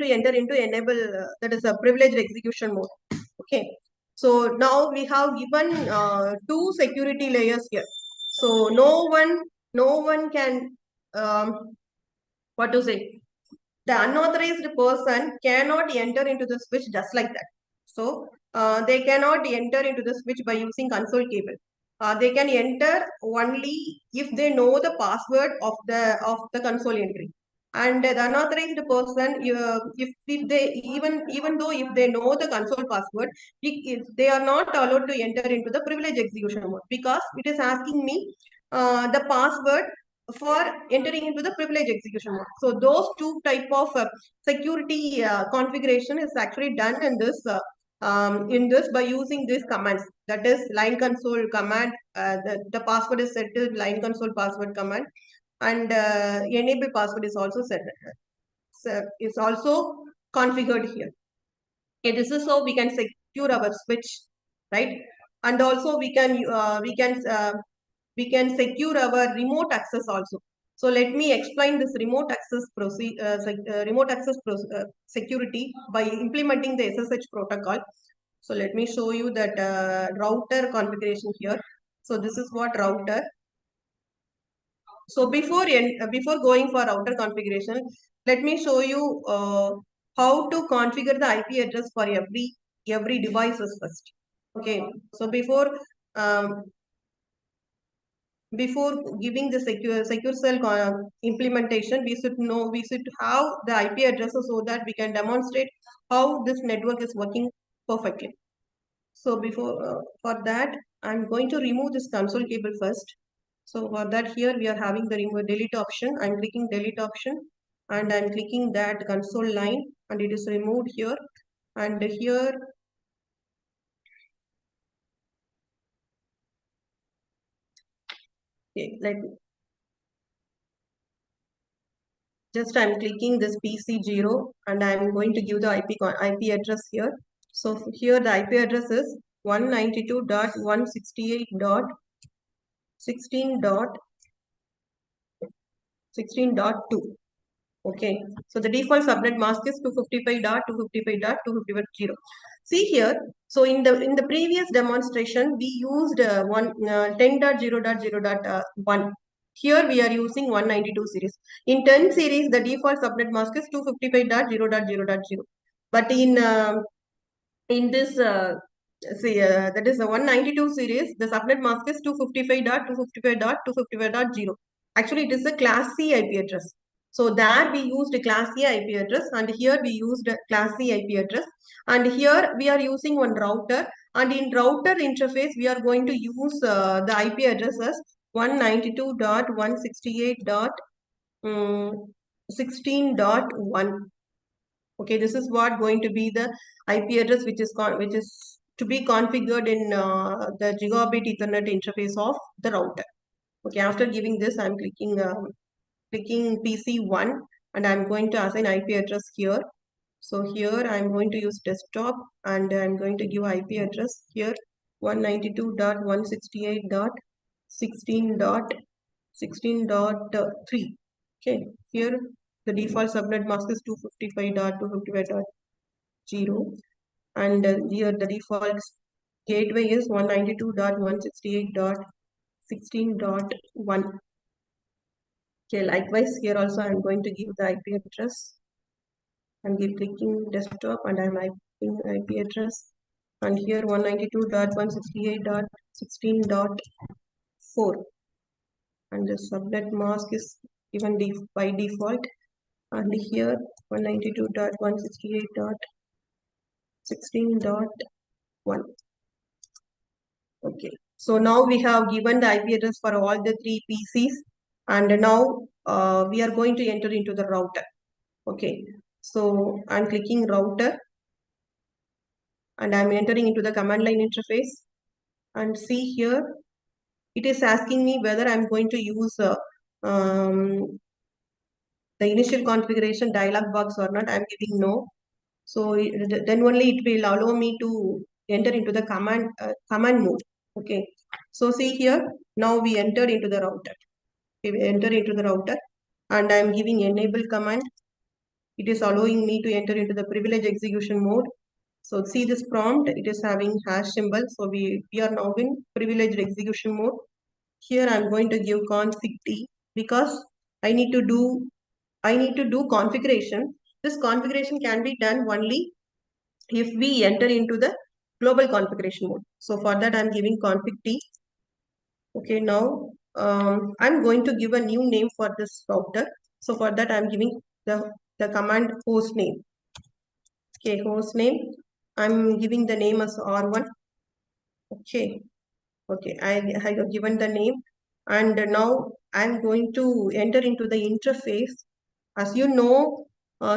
to enter into enable, that is a privileged execution mode. Okay, so now we have given two security layers here. So no one can what to say, the unauthorized person cannot enter into the switch just like that. So they cannot enter into the switch by using console cable. They can enter only if they know the password of the console entry. And the unauthorized person, if they even though if they know the console password, they are not allowed to enter into the privilege execution mode, because it is asking me the password for entering into the privilege execution mode. So those two type of security configuration is actually done in this by using these commands. That is line console command. The password is set to line console password command, and enable password is also set. Is also configured here. Okay, this is how we can secure our switch, right? And also we can secure our remote access also. So let me explain this remote access security by implementing the SSH protocol. So let me show you that router configuration here. So this is what router. So before going for router configuration, let me show you how to configure the IP address for every devices first. Okay. So before giving the secure cell implementation, we should have the IP addresses so that we can demonstrate how this network is working perfectly. So for that, I'm going to remove this console cable first. So for that, here we are having the remove delete option. I'm clicking delete option, and I'm clicking that console line, and it is removed here. And here, okay, I'm clicking this PC0, and I'm going to give the IP address here. So here the IP address is 192.168.16.2. Okay, so the default subnet mask is 255.255.255.0. See here, so in the previous demonstration, we used 10.0.0.1. Here we are using 192 series. In 10 series, the default subnet mask is 255.0.0.0. But in this that is a 192 series, the subnet mask is 255.255.255.0. Actually, it is a class C IP address. So there we used a class C IP address, and here we used a class C IP address, and here we are using one router, And in router interface, we are going to use the IP addresses 192.168.16.1. Okay, this is what going to be the IP address which is to be configured in the gigabit Ethernet interface of the router. Okay, after giving this, I'm clicking PC1 and I'm going to assign IP address here. So here I'm going to use desktop and I'm going to give IP address here 192.168.16.16.3. Okay, here the default subnet mask is 255.255.0 and here the default gateway is 192.168.16.1. Okay, likewise here also I'm going to give the IP address and keep clicking desktop and I'm typing IP address and here 192.168.16.4 and the subnet mask is given by default and here 192.168.16.1. Okay, so now we have given the IP address for all the three PCs and now we are going to enter into the router. Okay, so I'm clicking router and I'm entering into the command line interface and see here it is asking me whether I'm going to use um, the initial configuration dialog box or not. I'm giving no. So then only it will allow me to enter into the command mode. Okay. So see here, now we entered into the router. We enter into the router and I'm giving enable command. It is allowing me to enter into the privilege execution mode. So see this prompt, it is having hash symbol. So we are now in privileged execution mode. Here I'm going to give config T because I need to do configuration. This configuration can be done only if we enter into the global configuration mode. So for that I'm giving config T. Okay, now I'm going to give a new name for this router. So for that I'm giving the command host name. Okay, host name. I'm giving the name as R1. Okay. Okay, I have given the name and now I'm going to enter into the interface. As you know,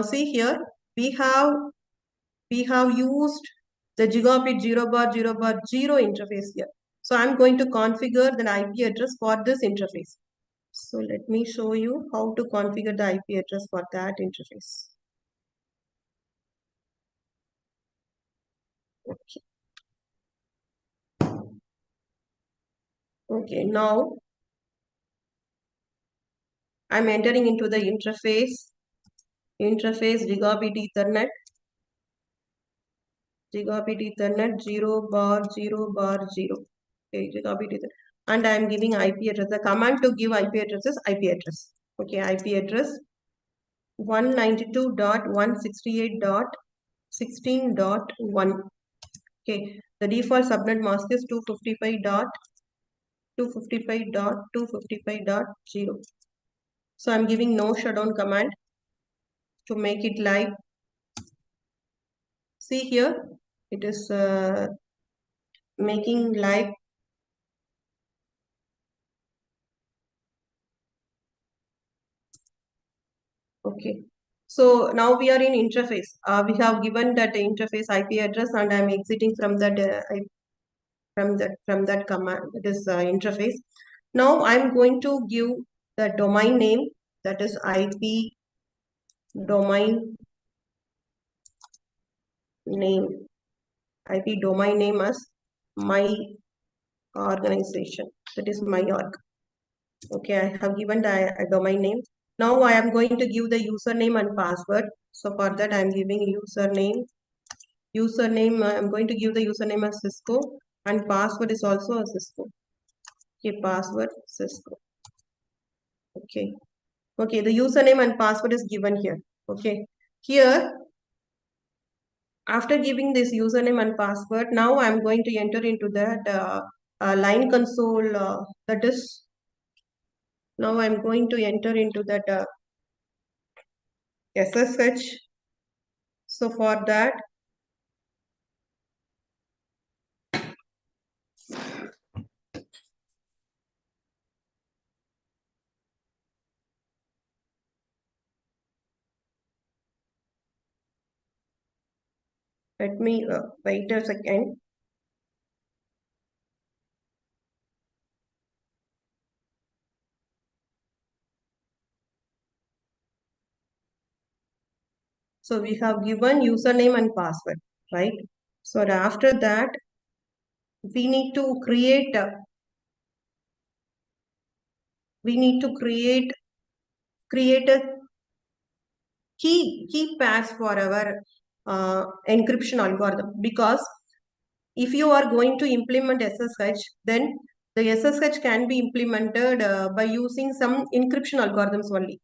see here, we have used the gigabit 0 bar 0 bar 0 interface here. So I'm going to configure the IP address for this interface. So let me show you how to configure the IP address for that interface. Okay. Okay, now I'm entering into the interface gigabit Ethernet 0 bar 0 bar 0. Okay, gigabit Ethernet. And I'm giving IP address. The command to give IP address is IP address. Okay, IP address 192.168.16.1. Okay, the default subnet mask is 255.255.255.0. So I'm giving no shutdown command to make it live. See here, it is making live. Okay. So now we are in interface. We have given that interface IP address and I'm exiting from that from that command, that is interface. Now I'm going to give the domain name, that is IP domain name. IP domain name as my organization, that is my org. Okay, I have given the domain name. Now I am going to give the username and password. So for that I am giving username. I'm going to give the username as Cisco and password is also a Cisco. Okay, password Cisco. Okay. Okay, the username and password is given here. Okay. Here, after giving this username and password, now I'm going to enter into that line console. That is, now I'm going to enter into that SSH. So for that, Let me wait a second. So we have given username and password, right? So after that, we need to create create a key pass for our encryption algorithm, because if you are going to implement SSH, then the SSH can be implemented by using some encryption algorithms only.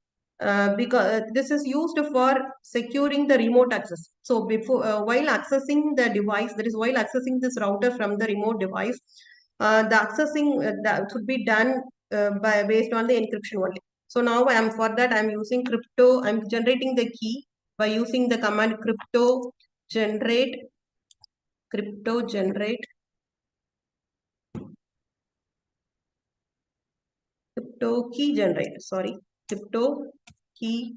Because this is used for securing the remote access. So before, while accessing the device, that is while accessing this router from the remote device, the accessing that should be done based on the encryption only. So now for that I'm using crypto. I'm generating the key by using the command generate crypto generate crypto key generate. Sorry, crypto key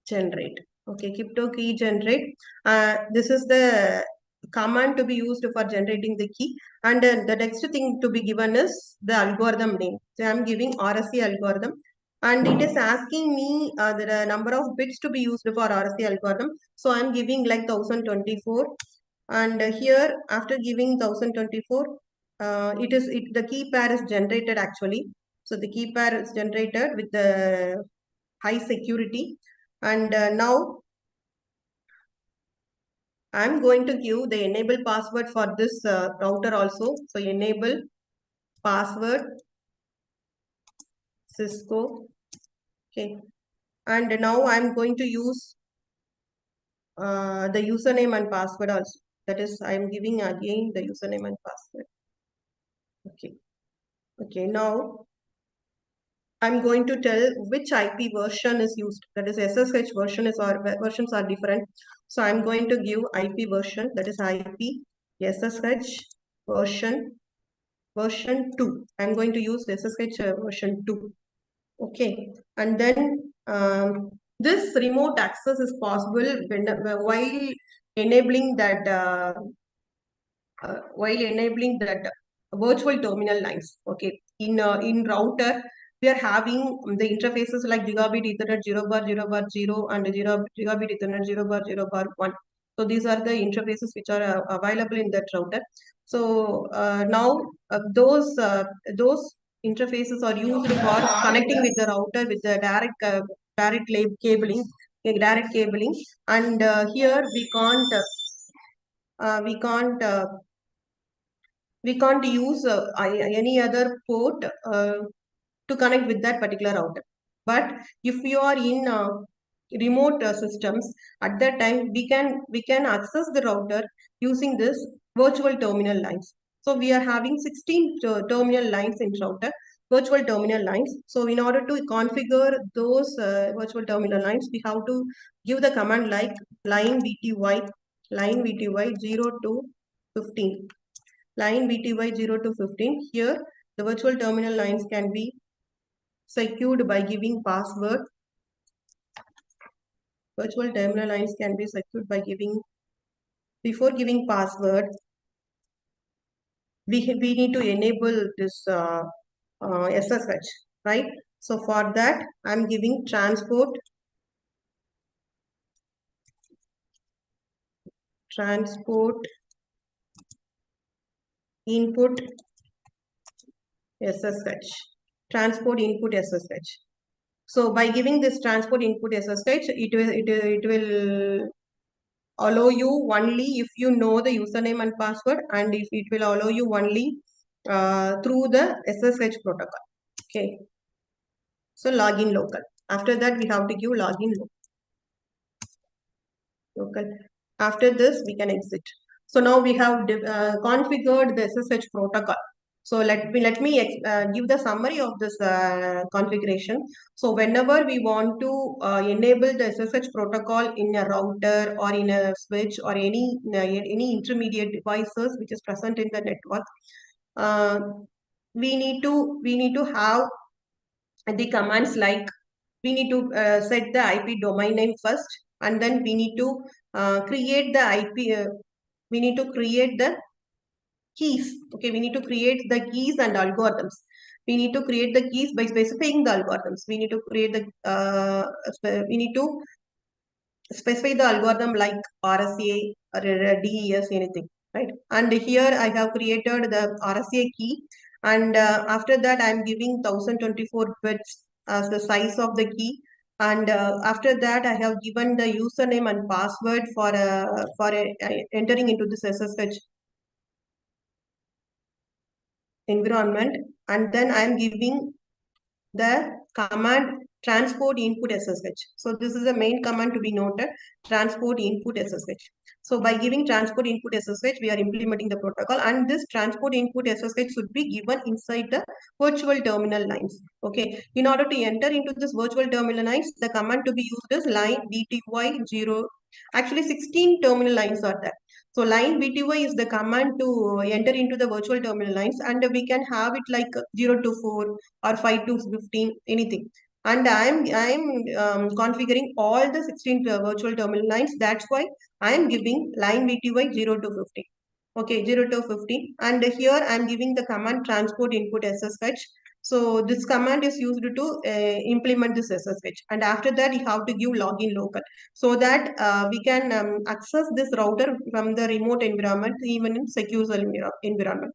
generate. Okay, crypto key generate. This is the command to be used for generating the key, and the next thing to be given is the algorithm name. So I'm giving RSC algorithm, and it is asking me the number of bits to be used for RSC algorithm. So I'm giving like 1024, and here after giving 1024, the key pair is generated actually. So the key pair is generated with the high security, and now I'm going to give the enable password for this router also. So enable password Cisco. Okay. And now I'm going to use the username and password also. That is, I'm giving again the username and password. Okay. Okay. Now I'm going to tell which IP version is used. That is SSH version is or versions are different. So I'm going to give IP version, that is IP SSH version 2. I'm going to use SSH version 2. Okay. And then this remote access is possible while enabling that virtual terminal lines. Okay, in router we are having the interfaces like gigabit Ethernet 0 bar 0 bar 0 and gigabit Ethernet 0 bar 1. So these are the interfaces which are available in that router. So now those interfaces are used for connecting with the router with the cabling, direct cabling, and here we can't use any other port to connect with that particular router. But if you are in remote systems, at that time we can access the router using this virtual terminal lines. So we are having 16 terminal lines in router, virtual terminal lines. So in order to configure those virtual terminal lines, we have to give the command like line VTY 0 to 15. Line VTY 0 to 15. Here, the virtual terminal lines can be secured by giving password. Virtual terminal lines can be secured by before giving password, we need to enable this SSH, right? So for that, I'm giving transport input SSH. Transport input SSH. So by giving this transport input SSH, it will allow you only if you know the username and password, and if it will allow you only through the SSH protocol. Okay. So login local. After that, we have to give login local. After this, we can exit. So now we have configured the SSH protocol. So let me give the summary of this configuration. So whenever we want to enable the SSH protocol in a router or in a switch or any intermediate devices which is present in the network, uh, we need to have the commands like we need to set the IP domain name first. and then we need to create the IP. We need to create the keys. Okay, we need to create the keys and algorithms. We need to create the keys by specifying the algorithms. We need to create the we need to specify the algorithm like RSA or DES, anything, right? And here I have created the RSA key, and after that I am giving 1024 bits as the size of the key. And after that, I have given the username and password for entering into this SSH environment. And then I am giving the command transport input SSH. So this is the main command to be noted, transport input SSH. So by giving transport input SSH, we are implementing the protocol, and this transport input SSH should be given inside the virtual terminal lines. Okay. In order to enter into this virtual terminal lines, the command to be used is line VTY0. Actually, 16 terminal lines are there. So line VTY is the command to enter into the virtual terminal lines, and we can have it like 0 to 4 or 5 to 15, anything. And I'm configuring all the 16 virtual terminal lines. That's why I am giving line VTY 0 to 50. Okay, 0 to 50. And here I'm giving the command transport input SSH. So this command is used to implement this SSH. And after that, you have to give login local so that we can access this router from the remote environment, even in secure environment.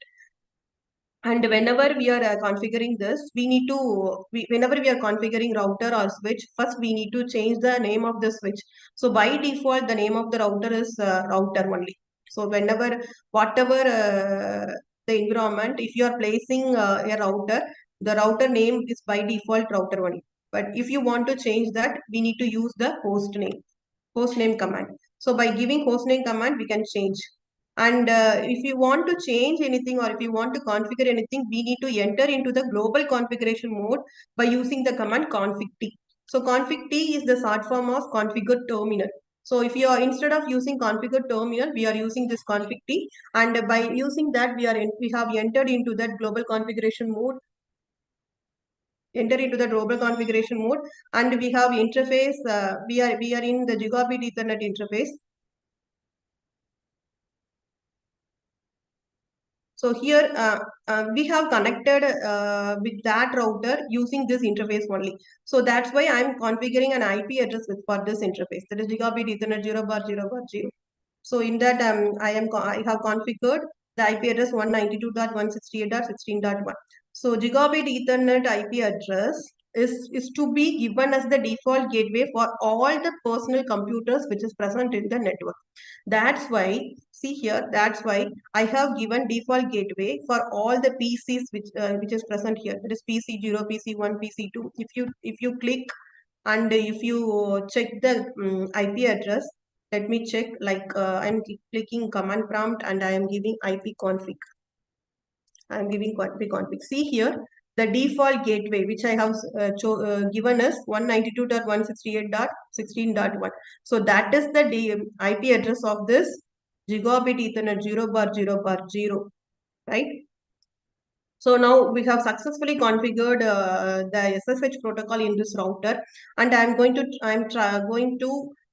And whenever we are configuring this, we need to, whenever we are configuring router or switch, first we need to change the name of the switch. So by default, the name of the router is router only. So whenever, whatever the environment, if you are placing a router, the router name is by default router only. But if you want to change that, we need to use the host name command. So by giving host name command, we can change. And if you want to change anything or if you want to configure anything, we need to enter into the global configuration mode by using the command config t. So config t is the short form of configure terminal. So if you are, instead of using configure terminal, we are using this config t, and by using that, we have entered into that global configuration mode. Enter into the global configuration mode, and we have interface. We are in the gigabit Ethernet interface. So here we have connected with that router using this interface only. So that's why I'm configuring an IP address for this interface. That is gigabit Ethernet 0 bar 0 bar 0. So in that I have configured the IP address 192.168.16.1. So gigabit Ethernet IP address is to be given as the default gateway for all the personal computers which is present in the network. That's why, see here, that's why I have given default gateway for all the PCs which is present here. That is PC0, PC1, PC2. If you click and if you check the IP address, let me check, like I'm clicking command prompt and I am giving IP config. I am giving IP config. See here, the default gateway which I have given is 192.168.16.1. So that is the IP address of this gigabit Ethernet 0 bar 0 bar 0, right? So now we have successfully configured the SSH protocol in this router, and I'm going to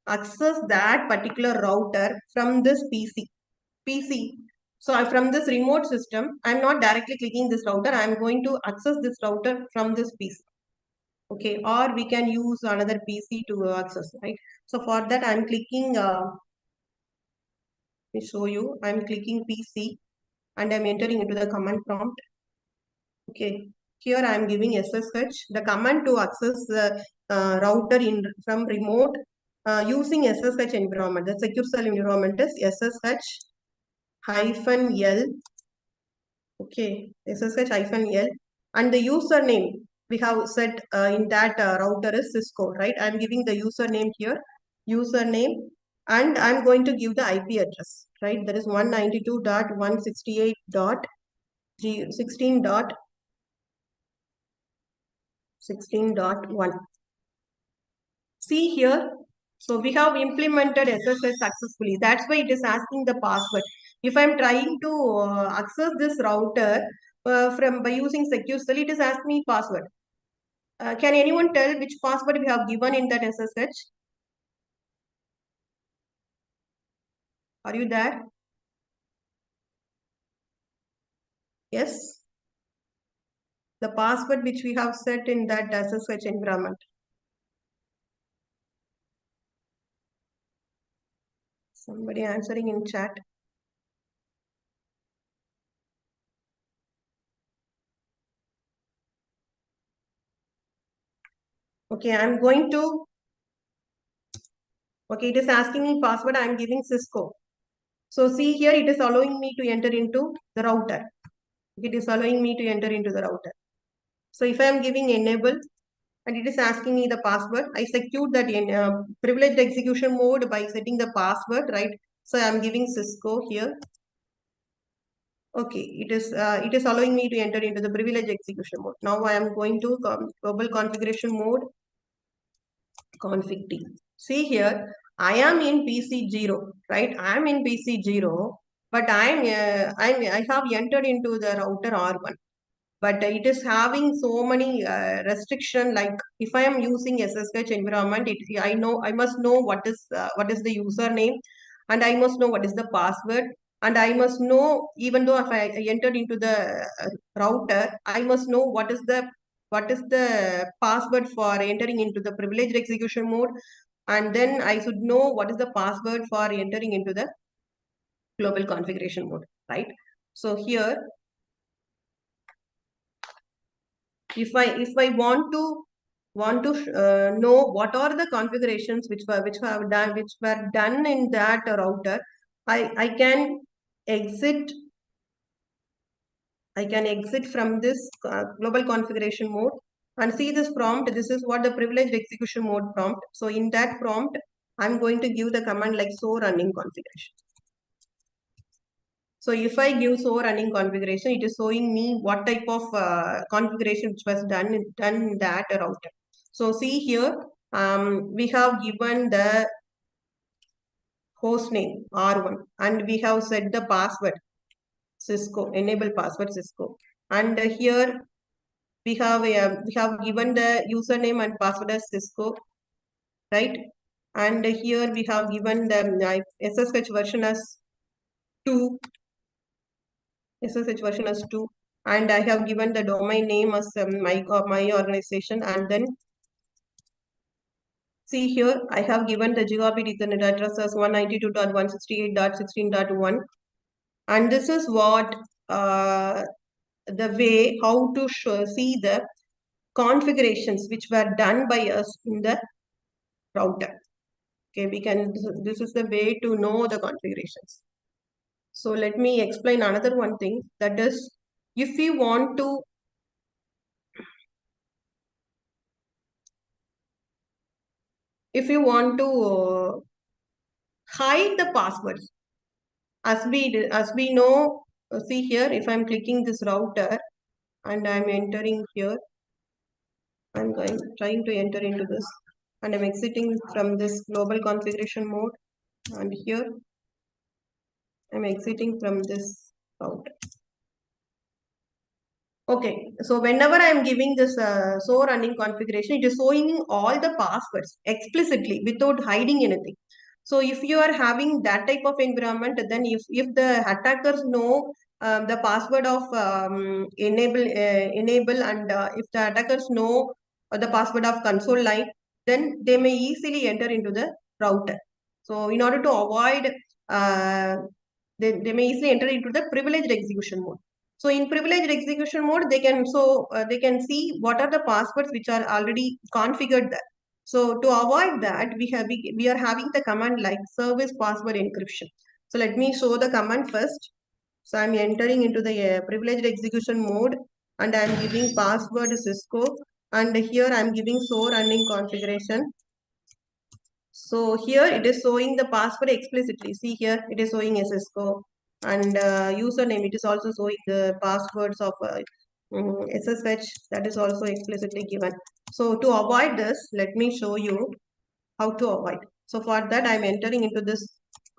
access that particular router from this PC. So from this remote system, I'm not directly clicking this router. I'm going to access this router from this PC. Okay, or we can use another PC to access, right? So for that, I'm clicking. Let me show you. I'm clicking PC, and I'm entering into the command prompt. Okay, here I am giving SSH, the command to access the router from remote using SSH environment. The secure cell environment is SSH-L. Okay, SSH-L, and the username we have set in that router is Cisco, right? I am giving the username here, username, and I'm going to give the IP address, right? That is 192.168.16.1. See here, so we have implemented SSH successfully. That's why it is asking the password. If I'm trying to access this router by using secure cell, it is asking me password. Can anyone tell which password we have given in that SSH? Are you there? Yes. The password which we have set in that SSH environment. Somebody answering in chat. Okay, I'm going to. Okay, it is asking me password. I'm giving Cisco. So see here, it is allowing me to enter into the router. It is allowing me to enter into the router. So if I am giving enable and it is asking me the password, I secured that in privileged execution mode by setting the password, right? So I'm giving Cisco here. Okay, it is allowing me to enter into the privileged execution mode. Now I am going to global configuration mode, config T. See here, I am in PC0, right? I am in PC0, but I have entered into the router R1. But it is having so many restriction. Like if I am using SSH environment, I must know what is the username, and I must know what is the password, and I must know, even though if I entered into the router, I must know what is the password for entering into the privileged execution mode, and then I should know what is the password for entering into the global configuration mode, right? So here, if I want to know what are the configurations which were done in that router, I can exit from this global configuration mode and see this prompt. This is what the privileged execution mode prompt. So in that prompt, I'm going to give the command like show running configuration. So if I give show running configuration, it is showing me what type of configuration which was done in that router. So see here, we have given the host name R1 and we have set the password Cisco, enable password Cisco. And here we have given the username and password as Cisco, right? And here we have given the SSH version as 2. SSH version as 2, and I have given the domain name as my organization, and then see here I have given the gigabit Ethernet address as 192.168.16.1, and this is what the way how to see the configurations which were done by us in the router. Okay, this is the way to know the configurations. So let me explain another one thing, that is, if you want to hide the passwords, as we know, see here, if I'm clicking this router and I'm entering here, trying to enter into this, and I'm exiting from this global configuration mode, and here I'm exiting from this router. Okay, so whenever I'm giving this show running configuration, it is showing all the passwords explicitly without hiding anything. So if you are having that type of environment, then if the attackers know the password of enable and if the attackers know the password of console line, then they may easily enter into the router. So in order to avoid, they may easily enter into the privileged execution mode. So in privileged execution mode, they can see what are the passwords which are already configured there. So to avoid that, we are having the command like service password encryption. So let me show the command first. So I'm entering into the privileged execution mode and I'm giving password Cisco, and here I'm giving show running configuration. So here it is showing the password explicitly. See here, it is showing Cisco, and username, it is also showing the passwords of SSH, that is also explicitly given. So to avoid this, let me show you how to avoid. So for that, I'm entering into this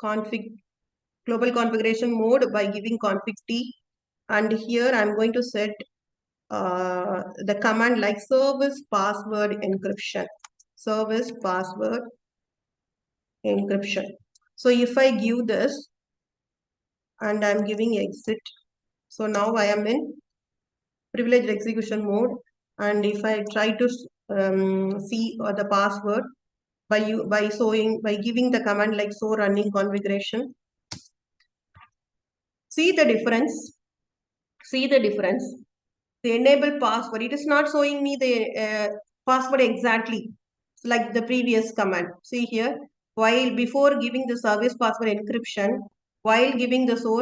global configuration mode by giving config T, and here I'm going to set the command like service password encryption. Service password encryption. So if I give this, and I'm giving exit. So now I am in privileged execution mode, and if I try to see the password by giving the command like show running configuration, see the difference. See the difference. The enable password, it is not showing me the password exactly like the previous command. See here, while before giving the service password encryption, while giving the show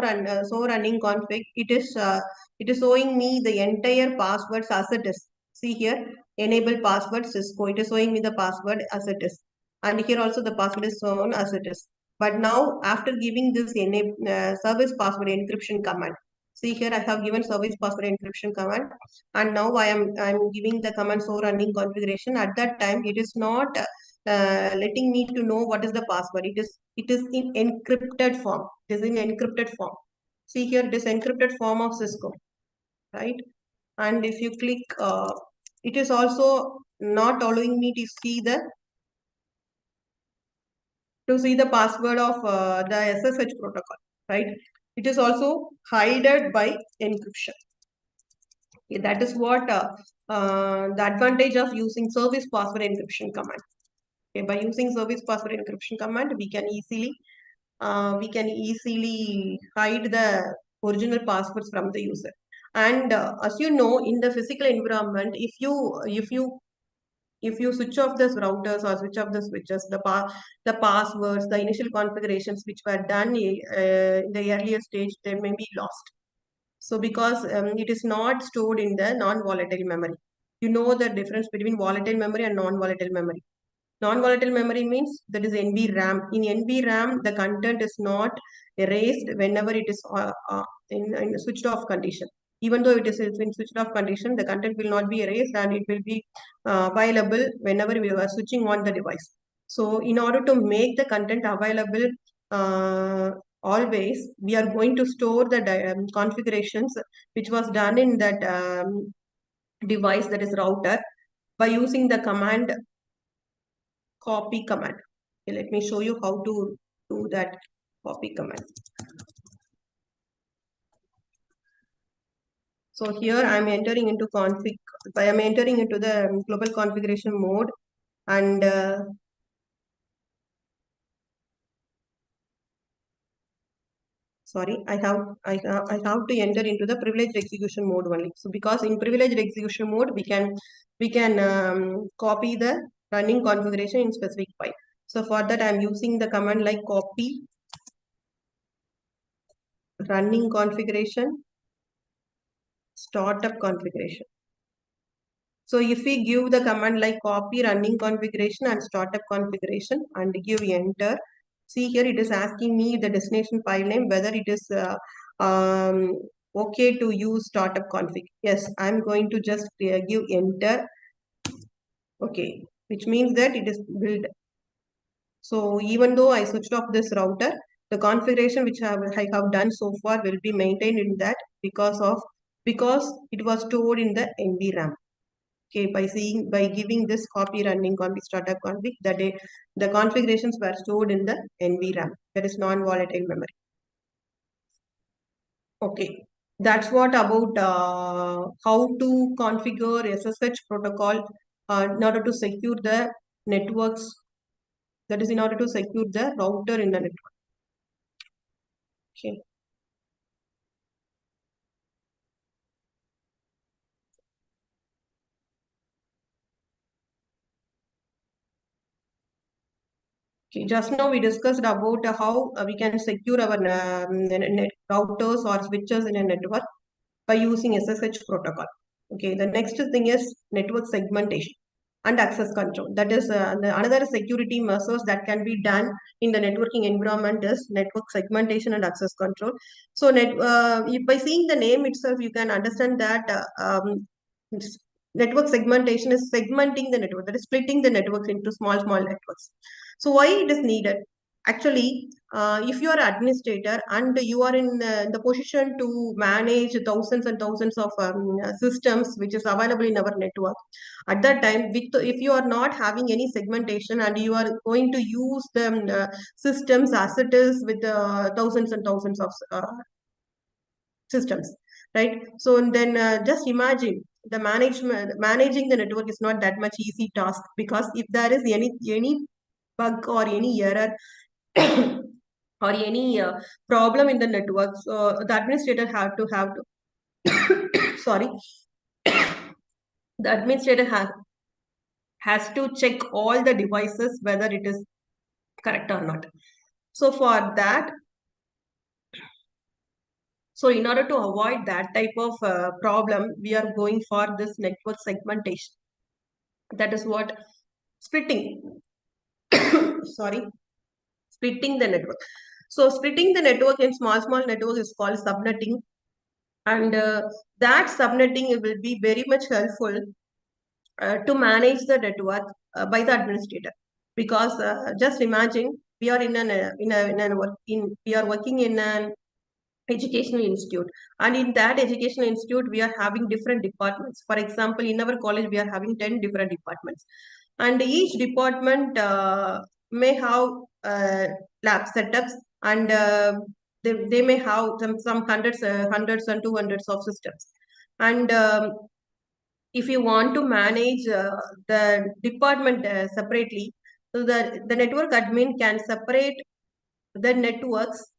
running config, it is showing me the entire passwords as it is. See here, enable password Cisco. It is showing me the password as it is, and here also the password is shown as it is. But now after giving this enable service password encryption command, see here I have given service password encryption command, and now I'm giving the command show running configuration. At that time, it is not letting me to know what is the password. It is in encrypted form. It is in encrypted form. See here, it is encrypted form of Cisco, right? And if you click, it is also not allowing me to see the password of the SSH protocol, right? It is also hidden by encryption. Okay, that is what the advantage of using service password encryption command. Okay, by using service password encryption command, we can easily hide the original passwords from the user. And as you know, in the physical environment, if you switch off the routers or switch off the switches, the passwords, the initial configurations which were done in the earlier stage, they may be lost. So because it is not stored in the non-volatile memory. You know the difference between volatile memory and non-volatile memory. Non-volatile memory means that is NVRAM. In NVRAM, the content is not erased whenever it is in switched off condition. Even though it is in switched off condition, the content will not be erased and it will be available whenever we are switching on the device. So in order to make the content available always, we are going to store the configurations which was done in that device, that is router, by using the command copy command. Okay, let me show you how to do that copy command. So here I am entering into config. I am entering into the global configuration mode, and sorry, I have to enter into the privileged execution mode only. So because in privileged execution mode, we can copy the running configuration in specific file. So for that, I am using the command like copy running configuration, startup configuration. So if we give the command like copy running configuration and startup configuration and give enter, see here it is asking me the destination file name, whether it is okay to use startup config. Yes, I'm going to just give enter. Okay, which means that it is built. So even though I switched off this router, the configuration which I have done so far will be maintained in that because it was stored in the NVRAM. Okay, by giving this copy running config startup config, the configurations were stored in the NVRAM, that is non-volatile memory. Okay, that's what about how to configure SSH protocol in order to secure the networks. That is in order to secure the router in the network. Okay. Okay, just now we discussed about how we can secure our routers or switches in a network by using SSH protocol. Okay, the next thing is network segmentation and access control. That is another security measures that can be done in the networking environment is network segmentation and access control. So by seeing the name itself, you can understand that network segmentation is segmenting the network, that is splitting the networks into small networks. So why it is needed? Actually, if you are administrator and you are in the position to manage thousands and thousands of systems which is available in our network, at that time, if you are not having any segmentation and you are going to use the systems as it is with thousands and thousands of systems, right? So then just imagine the managing the network is not that much easy task, because if there is any bug or any error or any problem in the network, so the administrator have to sorry, the administrator has to check all the devices whether it is correct or not. So for that, so in order to avoid that type of problem, we are going for this network segmentation. That is what splitting. Sorry, splitting the network. So splitting the network in small network is called subnetting, and that subnetting will be very much helpful to manage the network by the administrator. Because just imagine we are we are working in an educational institute, and in that educational institute we are having different departments. For example, in our college we are having 10 different departments, and each department may have lab setups, and they may have some hundreds and 200s of systems. And if you want to manage the department separately, so the network admin can separate the networks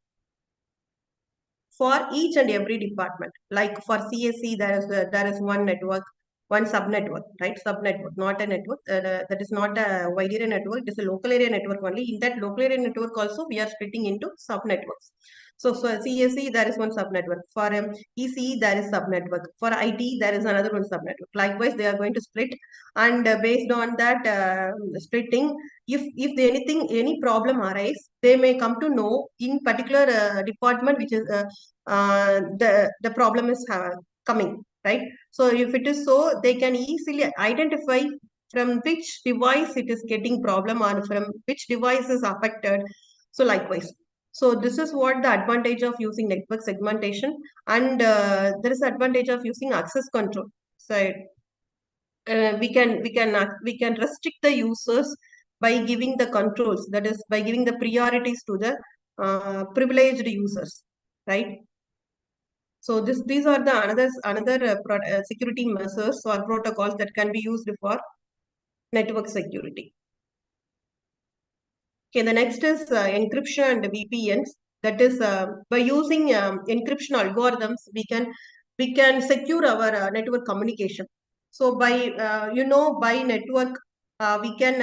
for each and every department. Like for CSC, there is one network, one subnetwork, right? Subnetwork, not a network. That is not a wide area network. It is a local area network only. In that local area network also, we are splitting into subnetworks. So for CSC, there is one subnetwork. For ECE, there is subnetwork. For IT, there is another one subnetwork. Likewise, they are going to split, and based on that splitting, if any problem arise, they may come to know in particular department which is the problem is coming, right? So if it is so, they can easily identify from which device it is getting problem or from which device is affected. So likewise, so this is what the advantage of using network segmentation, and there is advantage of using access control. So we can restrict the users by giving the controls, that is by giving the priorities to the privileged users, right? So these are the another security measures or protocols that can be used for network security. Okay, the next is encryption and VPNs. That is by using encryption algorithms, we can secure our network communication. So by by network we can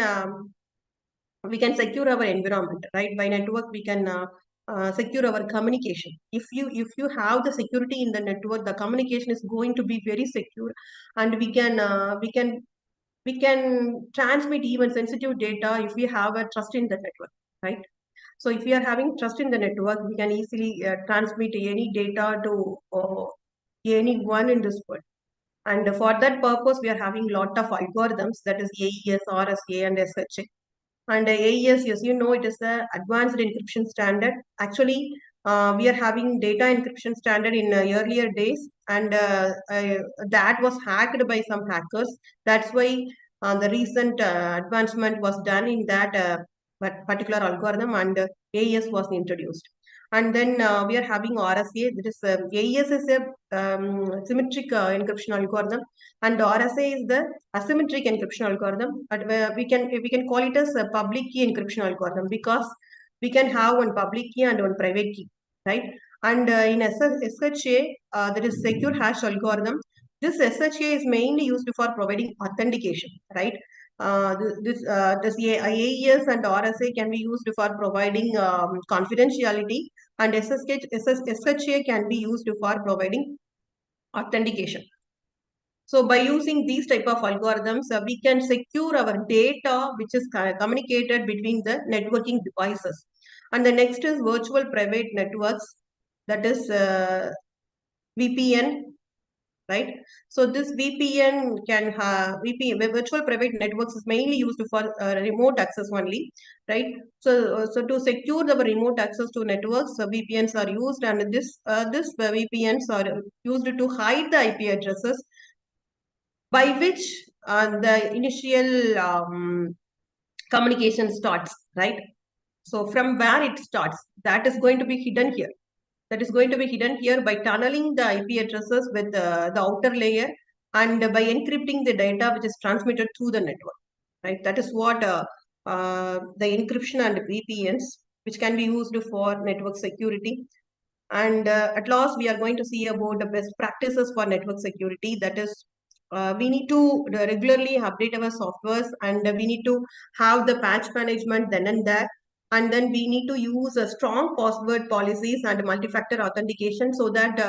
secure our environment, right? By network we can secure our communication. If you have the security in the network, the communication is going to be very secure, and we can transmit even sensitive data if we have a trust in the network, right? So if we are having trust in the network, we can easily transmit any data to anyone in this world. And for that purpose, we are having lot of algorithms, that is AES, RSA, and SHA. And AES, yes, it is the Advanced Encryption Standard. Actually, we are having data encryption standard in earlier days, and that was hacked by some hackers. That's why the recent advancement was done in that particular algorithm, and AES was introduced. And then we are having RSA. That is AES is a symmetric encryption algorithm, and RSA is the asymmetric encryption algorithm. But we can call it as a public key encryption algorithm, because we can have one public key and one private key, right? And in SHA, there is secure hash algorithm. This SHA is mainly used for providing authentication, right? This AES and RSA can be used for providing confidentiality, and SHA can be used for providing authentication. So by using these type of algorithms, we can secure our data which is communicated between the networking devices. And the next is virtual private networks, that is VPN. right? So this VPN can have virtual private networks is mainly used for remote access only, right? So to secure the remote access to networks, VPNs are used, and this VPNs are used to hide the IP addresses by which the initial communication starts, right? So from where it starts, that is going to be hidden here. That is going to be hidden here by tunneling the IP addresses with the outer layer and by encrypting the data which is transmitted through the network, right? That is what the encryption and VPNs, which can be used for network security. And at last, we are going to see about the best practices for network security. That is, we need to regularly update our softwares, and we need to have the patch management then and there. And then we need to use a strong password policies and multi-factor authentication so that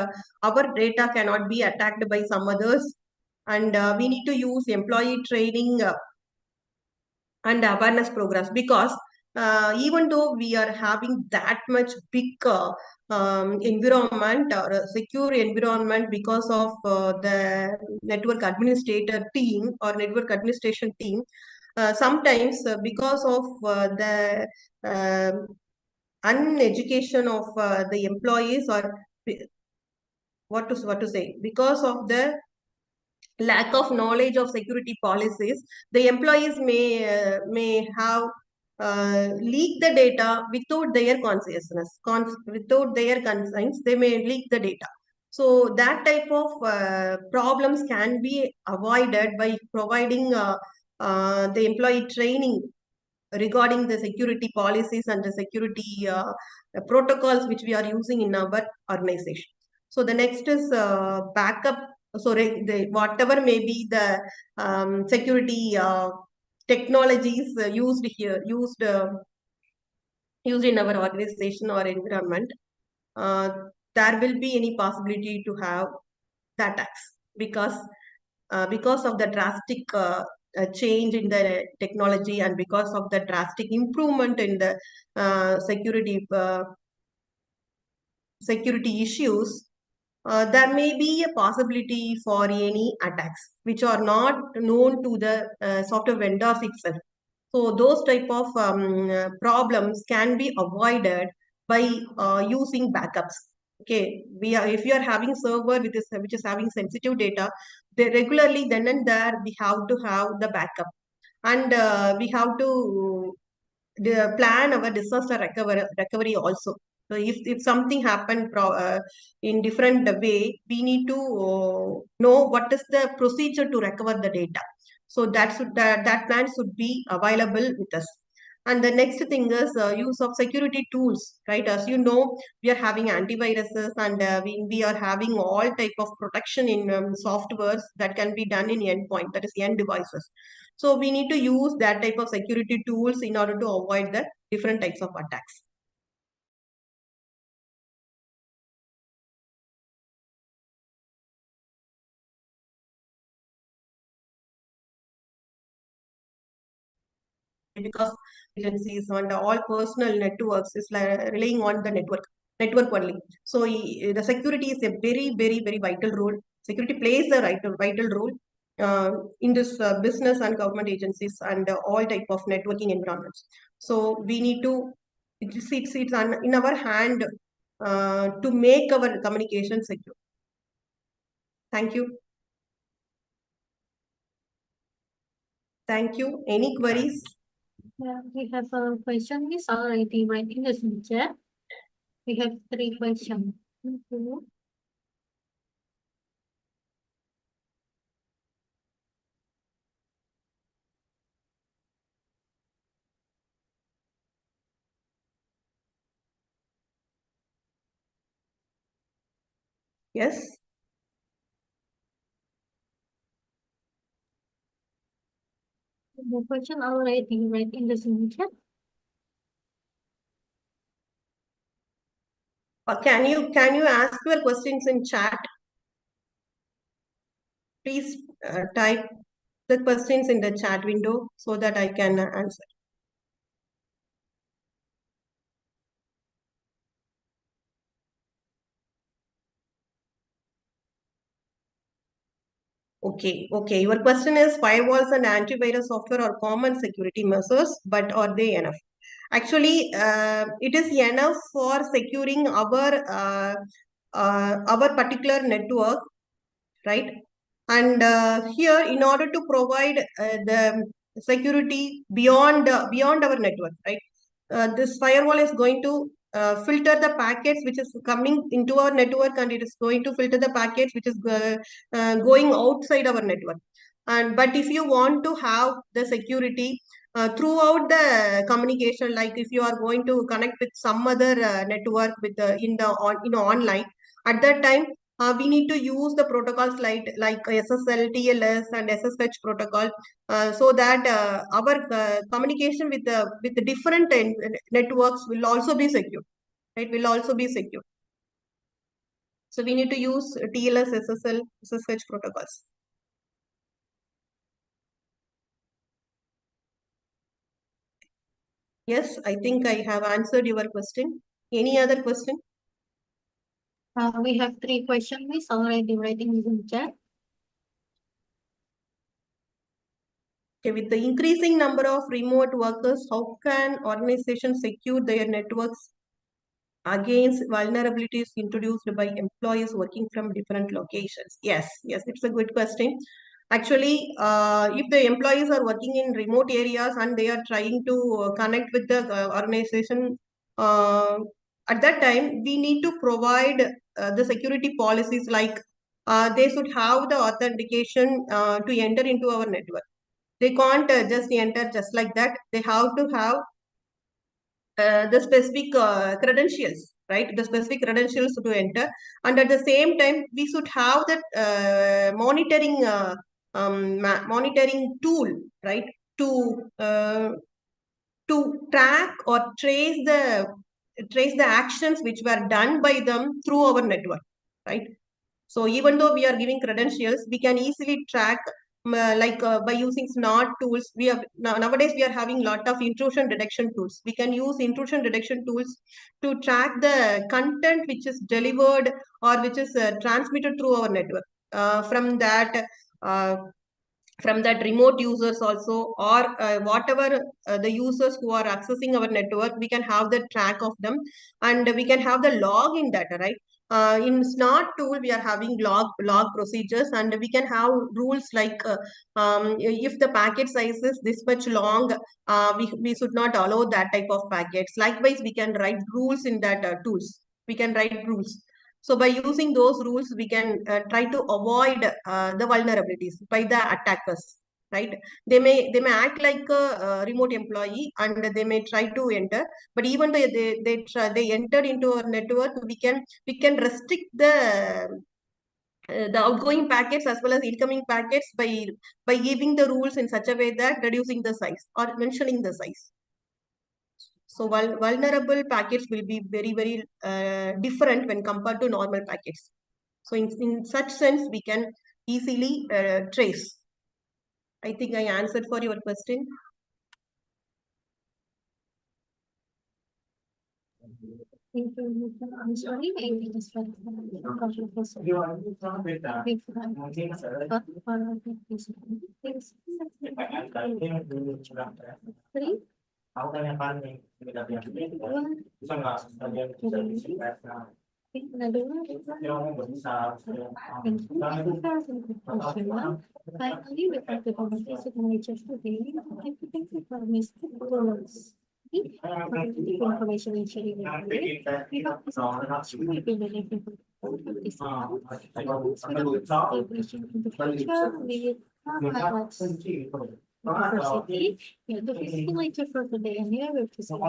our data cannot be attacked by some others. And we need to use employee training and awareness programs, because even though we are having that much big environment or a secure environment because of the network administrator team or network administration team, sometimes because of the uneducation of the employees, or what to say, because of the lack of knowledge of security policies, the employees may have leak the data without their consciousness, without their conscience, they may leak the data. So that type of problems can be avoided by providing the employee training regarding the security policies and the security protocols which we are using in our organization. So the next is backup. So whatever may be the security technologies used in our organization or environment, uh, there will be any possibility to have the attacks, because of the drastic change in the technology, and because of the drastic improvement in the security issues, there may be a possibility for any attacks which are not known to the software vendors itself. So those type of problems can be avoided by using backups. Okay, if you are having server which is having sensitive data, they regularly then and there we have to have the backup, and we have to plan our disaster recovery also. So if something happened in different way, we need to know what is the procedure to recover the data. So that plan should be available with us. And the next thing is use of security tools, right? As you know, we are having antiviruses, and we are having all type of protection in softwares that can be done in endpoint, that is end devices. So we need to use that type of security tools in order to avoid the different types of attacks. Because agencies and all personal networks is relying on the network only. So the security is a very vital role. Security plays a vital role in this business and government agencies and all type of networking environments. So we need to it's in our hand to make our communication secure. Thank you. Thank you. Any queries? Yeah, we have a question is already right in the chat. We have 3 questions. Thank you. Yes. The question already right in the chat. Can you ask your questions in chat? Please type the questions in the chat window so that I can answer. Okay. Your question is firewalls and antivirus software are common security measures, but are they enough? Actually, it is enough for securing our particular network, right? And here, in order to provide the security beyond our network, right? This firewall is going to filter the packets which is coming into our network, and it is going to filter the packets which is going outside our network. And but if you want to have the security throughout the communication, like if you are going to connect with some other network with online, at that time we need to use the protocols like SSL, TLS, and SSH protocol, so that our communication with the different networks will also be secure, right? Will also be secure. So we need to use TLS, SSL, SSH protocols. Yes, I think I have answered your question. Any other question? We have 3 questions already writing in the chat. Okay, with the increasing number of remote workers, how can organizations secure their networks against vulnerabilities introduced by employees working from different locations? Yes, it's a good question. Actually, if the employees are working in remote areas and they are trying to connect with the organization, at that time, we need to provide the security policies like they should have the authentication to enter into our network. They can't just enter just like that. They have to have the specific credentials, right? The specific credentials to enter. And at the same time, we should have that monitoring tool, right? To track or trace the actions which were done by them through our network, right? So even though we are giving credentials, we can easily track by using smart tools. Nowadays we are having lot of intrusion detection tools. We can use intrusion detection tools to track the content which is delivered or which is transmitted through our network. From that remote users also, or whatever the users who are accessing our network, we can have the track of them, and we can have the login data, right? In smart tool, we are having log procedures, and we can have rules like if the packet size is this much long, we should not allow that type of packets. Likewise, we can write rules in that tools. We can write rules. So by using those rules, we can try to avoid the vulnerabilities by the attackers, right? They may act like a remote employee and they may try to enter, but even though they enter into our network, we can restrict the outgoing packets as well as incoming packets by giving the rules in such a way that reducing the size or mentioning the size. So vulnerable packets will be very, very different when compared to normal packets. So in such sense, we can easily trace. I think I answered for your question. Thank you. I'm sorry, I just want Finally, we have the conversation with nature today. Thank you for Mr. Information and sharing with you. We hope this will be benefit for this in the future with University. The physical lecture for today and here will present